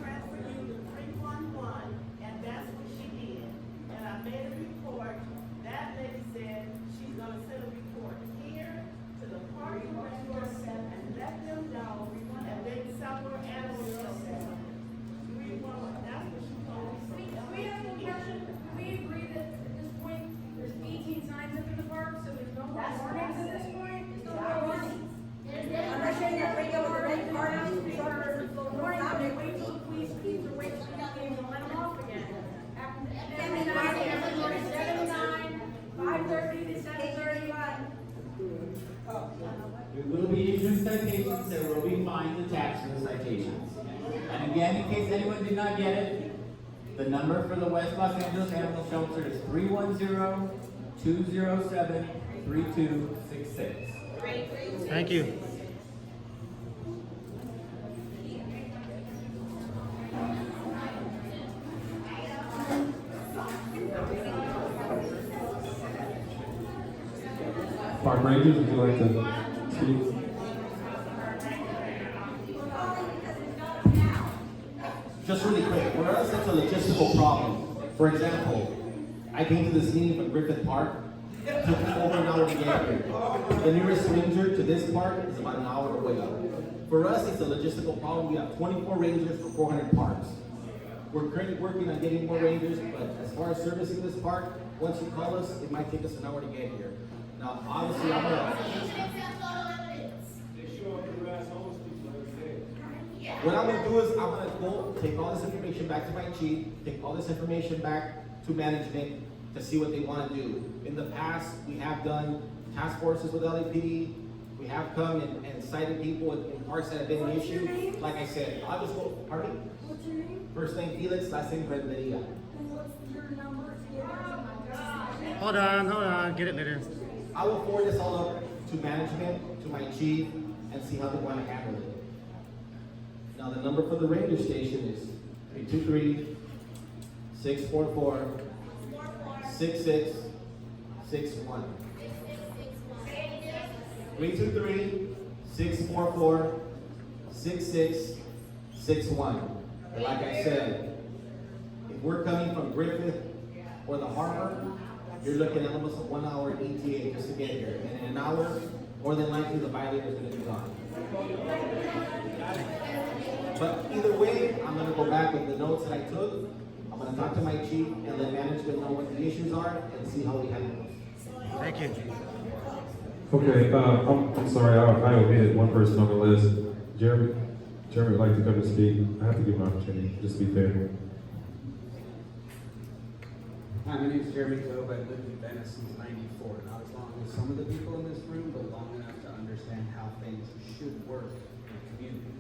transfer you to 311, and that's what she did. And I made a report, that lady said she's gonna send a report here to the park director and let them know, and then somewhere animal shelter. 311, that's what she told me. We have no question, we agree that at this point, there's 18 signs up in the park, so there's no more warnings at this point? There's no more warnings. Unless you're gonna bring over the red card out, warning, they wait till the police keep the wait till the games and let them off again. Every night, every morning, 7 to 9, 5:30 to 7:35. We will be issuing citations, there will be fines attached to the citations. And again, in case anyone did not get it, the number for the West Los Angeles Animal Shelter is 310-207-3266. Thank you. Park Rangers, would you like to speak? Just really quick, for us, it's a logistical problem. For example, I came to this meeting from Griffith Park, took me over an hour to get here. The nearest ranger to this park is about an hour away. For us, it's a logistical problem. We have 24 rangers for 400 parks. We're currently working on getting more rangers, but as far as servicing this park, once you call us, it might take us an hour to get here. Now, obviously, I'm gonna... What I'm gonna do is I'm gonna go take all this information back to my chief, take all this information back to management to see what they want to do. In the past, we have done task forces with LAPD. We have come and cited people in parks that have been an issue. Like I said, I'll just go, pardon me? What's your name? First name Felix, last name Renderia. And what's your number? Hold on, get it later. I will forward this all up to management, to my chief, and see how they want to handle it. Now, the number for the ranger station is 323-644-6661. 323-644-6661. But like I said, if we're coming from Griffith or the harbor, you're looking at almost a 1 hour ETA just to get here. And in an hour, more than likely the violator is going to be gone. But either way, I'm going to go back with the notes that I took. I'm I'm gonna talk to my chief and let management know what the issues are and see how we handle it. Thank you. Okay, I'm sorry, I omitted one person on the list. Jeremy would like to come to speak. I have to give him an opportunity, just to be fair. Hi, my name is Jeremy Tobe. I've lived in Venice since '94. Not as long as some of the people in this room, but long enough to understand how things should work in a community.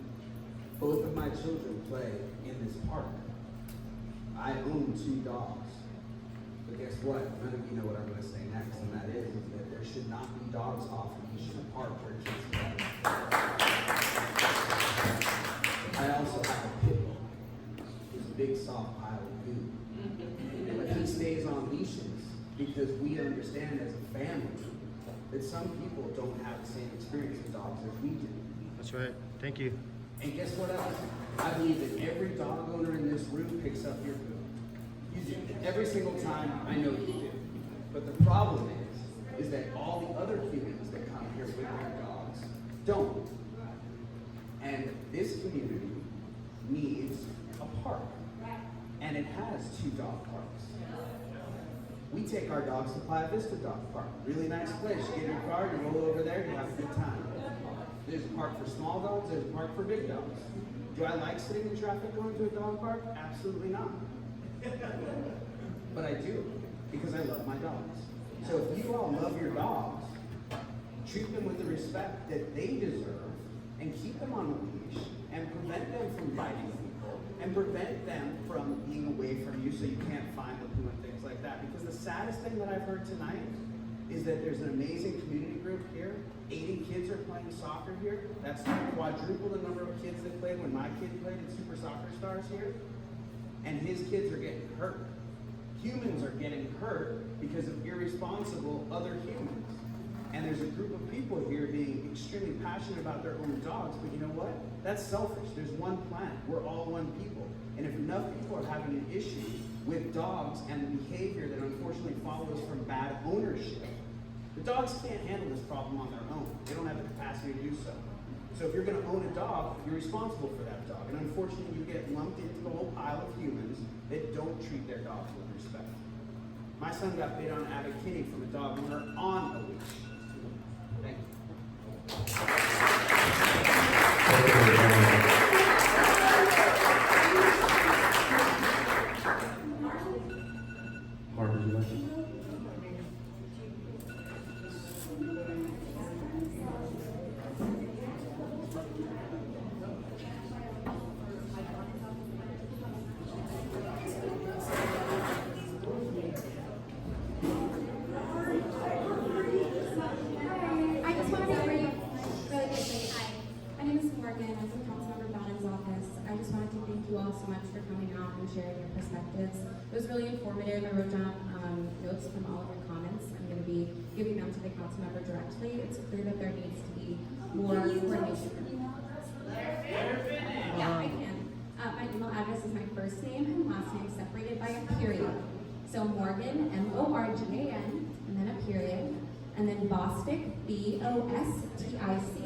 Both of my children play in this park. I own 2 dogs. But guess what? None of you know what I'm going to say next, and that is that there should not be dogs off leash in a park where kids play. I also have a pit bull. He's a big soft pile of goo. But he stays on leashes because we understand as a family that some people don't have the same experience with dogs as we do. That's right. Thank you. And guess what else? I believe that every dog owner in this room picks up your poo. You do. Every single time, I know you do. But the problem is that all the other humans that come here with their dogs don't. And this community needs a park. And it has 2 dog parks. We take our dogs to Playa Vista Dog Park. Really nice place. You get in your car, you roll over there, you have a good time. There's a park for small dogs, there's a park for big dogs. Do I like sitting in traffic going to a dog park? Absolutely not. But I do, because I love my dogs. So if you all love your dogs, treat them with the respect that they deserve, and keep them on a leash, and prevent them from biting people, and prevent them from being away from you so you can't find the poo and things like that. Because the saddest thing that I've heard tonight is that there's an amazing community group here. 80 kids are playing soccer here. That's quadruple the number of kids that played when my kid played at Super Soccer Stars here. And his kids are getting hurt. Humans are getting hurt because of irresponsible other humans. And there's a group of people here being extremely passionate about their own dogs, but you know what? That's selfish. There's one planet. We're all one people. And if enough people are having an issue with dogs and the behavior that unfortunately follows from bad ownership, the dogs can't handle this problem on their own. They don't have the capacity to do so. So if you're going to own a dog, you're responsible for that dog. And unfortunately, you get lumped into the whole pile of humans that don't treat their dogs with respect. My son got bit on Abbot-Kinney from a dog owner on a leash. Thank you. Mark, would you like to? I just want to say really quickly, hi. My name is Morgan. I'm from Councilmember Bowden's office. I just wanted to thank you all so much for coming out and sharing your perspectives. It was really informative. I wrote down notes from all of your comments. I'm going to be giving them to the council member directly. It's clear that there needs to be more coordination. Yeah, I can. My email address is my first name and last name separated by a period. So Morgan, M-O-R-G-A-N, and then a period, and then Bostic, B-O-S-T-I-C,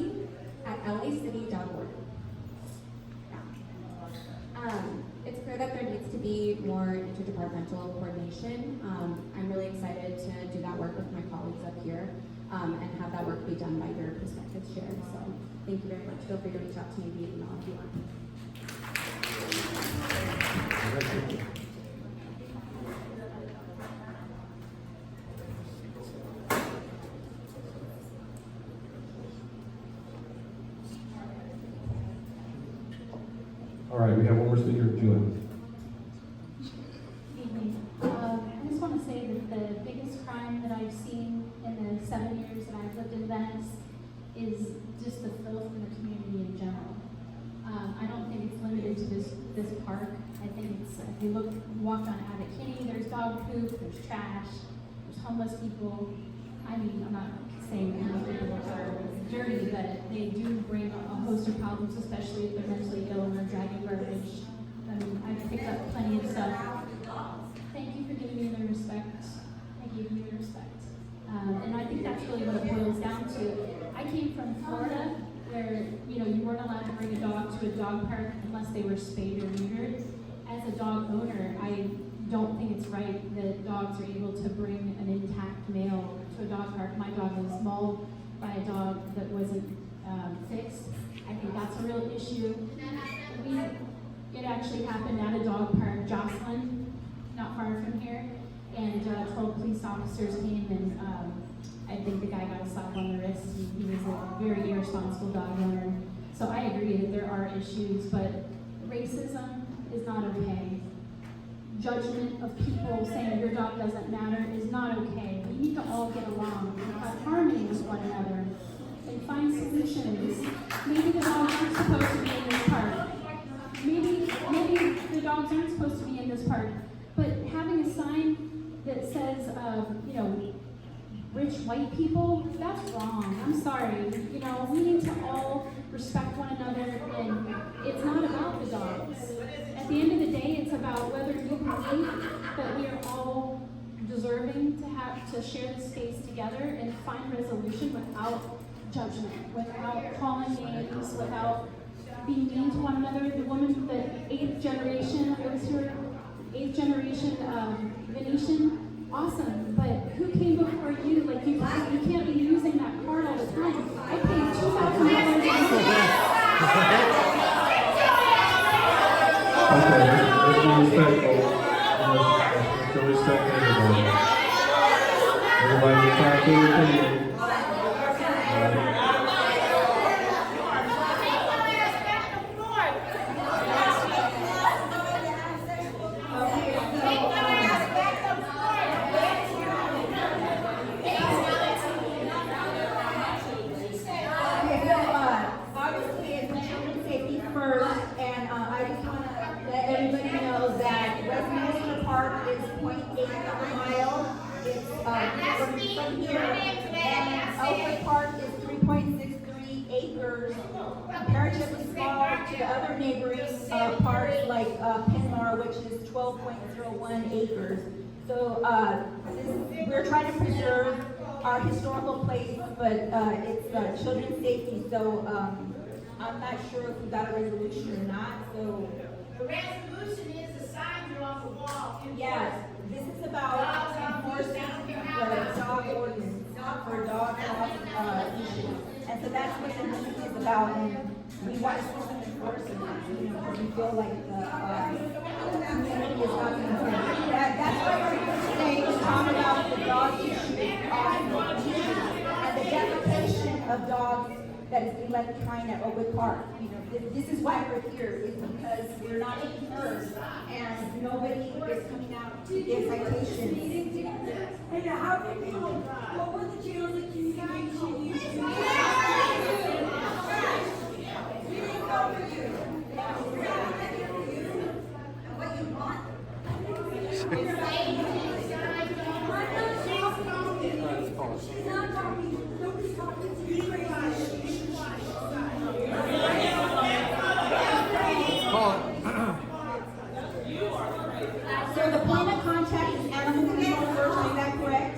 at lacity.org. It's clear that there needs to be more interdepartmental coordination. I'm really excited to do that work with my colleagues up here and have that work be done by your perspectives shared. So thank you very much. Feel free to reach out to me via email if you want. All right, we have one more speaker, Julie. I just want to say that the biggest crime that I've seen in the 7 years that I've lived in Venice is just the filth in the community in general. I don't think it's limited to this park. I think it's, if you walk on Abbot-Kinney, there's dog poop, there's trash, there's homeless people. I mean, I'm not saying homeless people are dirty, but they do bring a host of problems, especially if they're mentally ill and they're dragging garbage. I've picked up plenty of stuff. Thank you for giving me the respect. I gave you the respect. And I think that's really what it boils down to. I came from Florida, where you weren't allowed to bring a dog to a dog park unless they were spayed or neutered. As a dog owner, I don't think it's right that dogs are able to bring an intact male to a dog park. My dog was mauled by a dog that wasn't fixed. I think that's a real issue. It actually happened at a dog park, Jocelyn, not far from here, and 12 police officers came, and I think the guy got a slap on the wrist. He was a very irresponsible dog owner. So I agree that there are issues, but racism is not okay. Judgment of people saying your dog doesn't matter is not okay. We need to all get along and have harmony with one another and find solutions. Maybe the dogs aren't supposed to be in this park. Maybe the dogs aren't supposed to be in this park. But having a sign that says, you know, rich white people, that's wrong. I'm sorry. You know, we need to all respect one another, and it's not about the dogs. At the end of the day, it's about whether you believe that we are all deserving to share this space together and find resolution without judgment, without calling names, without being mean to one another. The woman, the 8th generation, I was here, 8th generation Venetian, awesome, but who came before you? Like, you can't be using that card all the time. I paid $2,000. Okay, let's be respectful. Let's show respect to everybody. Everybody is trying to opinion. Oakwood Park is 3.63 acres, comparatively small to the other neighboring parks like Penmar, which is 12.01 acres. So we're trying to preserve our historical place, but it's children's safety. So I'm not sure if we got a resolution or not. So The resolution is the signs are on the wall. yes, this is about enforcing the dog ordinance, not for dog issues. And so that's what the meeting is about, and we want to see some enforcement, because we feel like the community is not being heard. That's why we're here today, to talk about the dog issue and the deprecation of dogs that is being left behind at Oakwood Park. This is why we're here, is because we're not being heard, and nobody is coming out to give citations. And how did you, what were the channels of communication you used? What you want? She's not talking, nobody's talking to you. So the point of contact is animal control first, is that correct?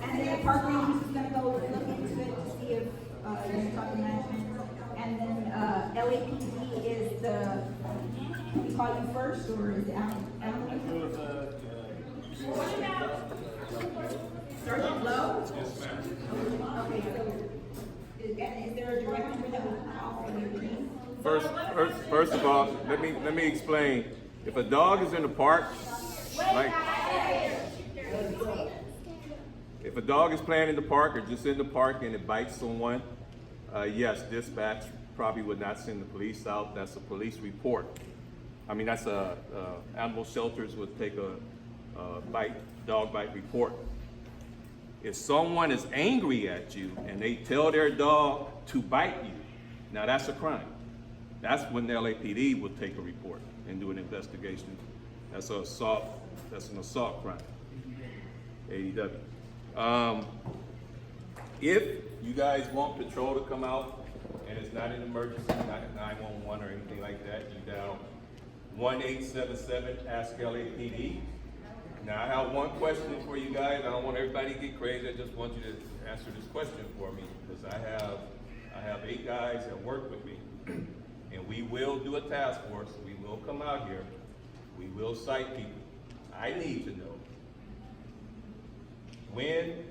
And then the park ranger is gonna go look into it to see if, you're talking management. And then, LAPD is the, can we call you first, or is it animal control? Sergeant Lowe? Yes, ma'am. Okay, so, is there a direct number that we can call for your team? First of all, let me explain. If a dog is in the park, like if a dog is playing in the park or just in the park and it bites someone, yes, dispatch probably would not send the police out. That's a police report. I mean, that's animal shelters would take a dog bite report. If someone is angry at you and they tell their dog to bite you, now that's a crime. That's when the LAPD will take a report and do an investigation. That's an assault crime. AEW. If you guys want patrol to come out and it's not an emergency, not 911 or anything like that, you dial 1-877 ask LAPD. Now I have one question for you guys. I don't want everybody to get crazy. I just want you to answer this question for me, because I have 8 guys that work with me. And we will do a task force. We will come out here. We will cite people. I need to know, when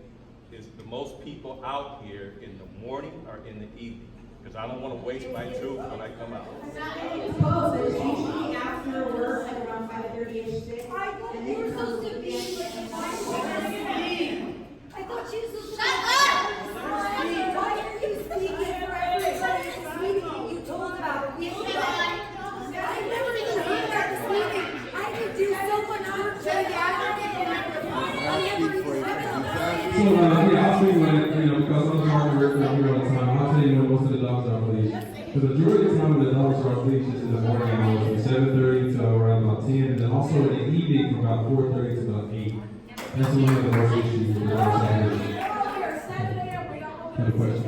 is the most people out here, in the morning or in the evening? Because I don't want to waste my truth when I come out. It's close, but it's usually after work, like around 5:30-ish, 6. I thought you were supposed to be like a I thought you were supposed to Shut up! Why are you speaking for everybody at this meeting that you told about? I never even heard about this meeting. I could do so much work to advocate for So, yeah, I'll tell you when, because I'm hard to work with here all the time, I'll tell you when most of the dogs are off leash. The majority of the time when the dogs are off leash is in the morning hours from 7:30 to around about 10, and then also in the evening from about 4:30 to about 8. That's when we have the most issues with the dogs out here. Have a question?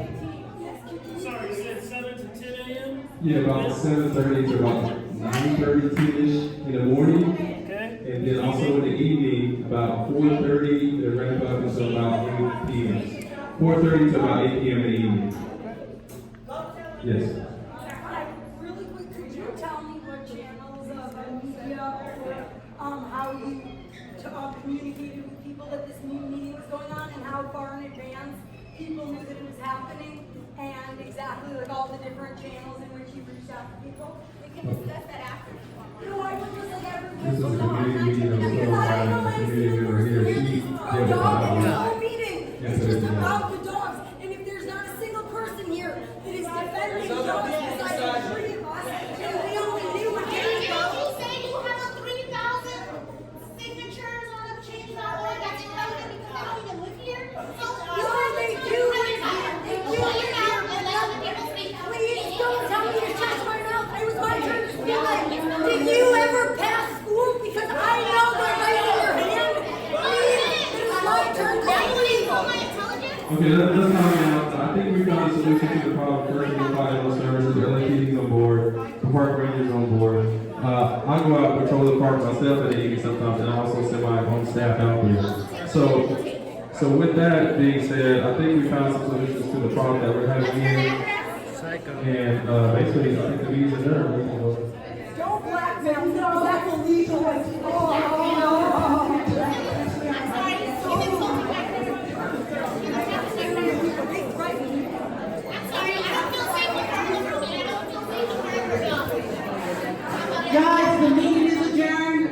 Sorry, you said 7 to 10 a.m.? Yeah, about 7:30 to about 9:30, 10-ish in the morning. Okay. And then also in the evening, about 4:30, they ramp up until about 8 p.m. 4:30 to about 8 p.m. in the evening. Yes. Really quick, could you tell me what channels of media or how you communicated with people that this new meeting was going on and how far in advance people knew that it was happening and exactly like all the different channels in which you reached out to people? We can discuss that after. No, I would just like everyone. This is a community meeting, I'm so sorry, the community member here, she did Dog, about it's no meeting. Yes, It's it just is. about the dogs. And if there's not a single person here that is defending dogs besides the three of us, and we only knew a day ago. You say you have 3,000 signatures on a change.org that's irrelevant because they don't even live here? No, they do live here. They do live here. Please don't tell me to shut my mouth. It was my turn to speak. Did you ever pass school? Because I know they're right in your hand. Please, it was my turn to speak. Okay, let's not get out. I think we found a solution to the problem first. We find those services, the LAPD's on board, the park rangers on board. I go out and patrol the park myself at the evening sometimes, and I also send my own staff out there. So with that being said, I think we found some solutions to the problem that we're having here. And basically, I think the meeting's adjourned. We can go. Don't blackmail me. No, that's illegal. Guys, the meeting is adjourned.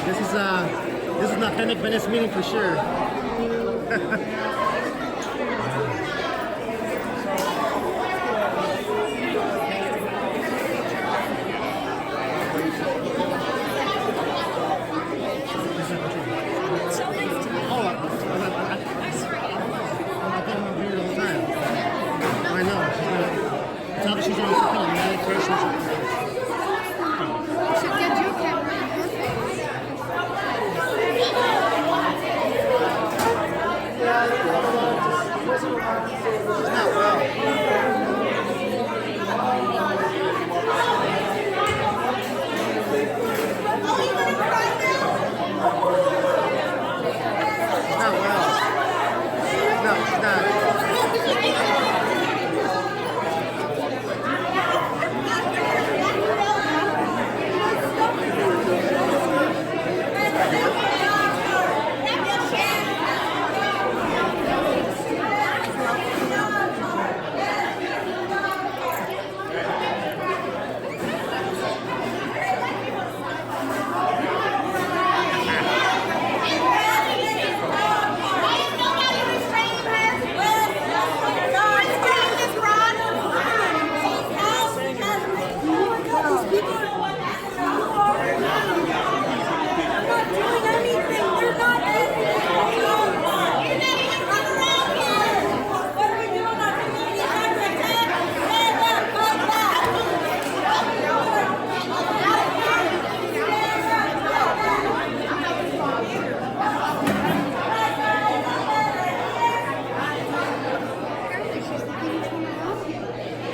This is an authentic Venice meeting for sure. She's on meditation. You should get your camera.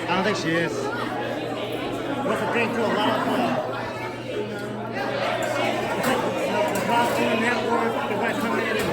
I don't think she is. been through a lot of the costume network, the West coming in and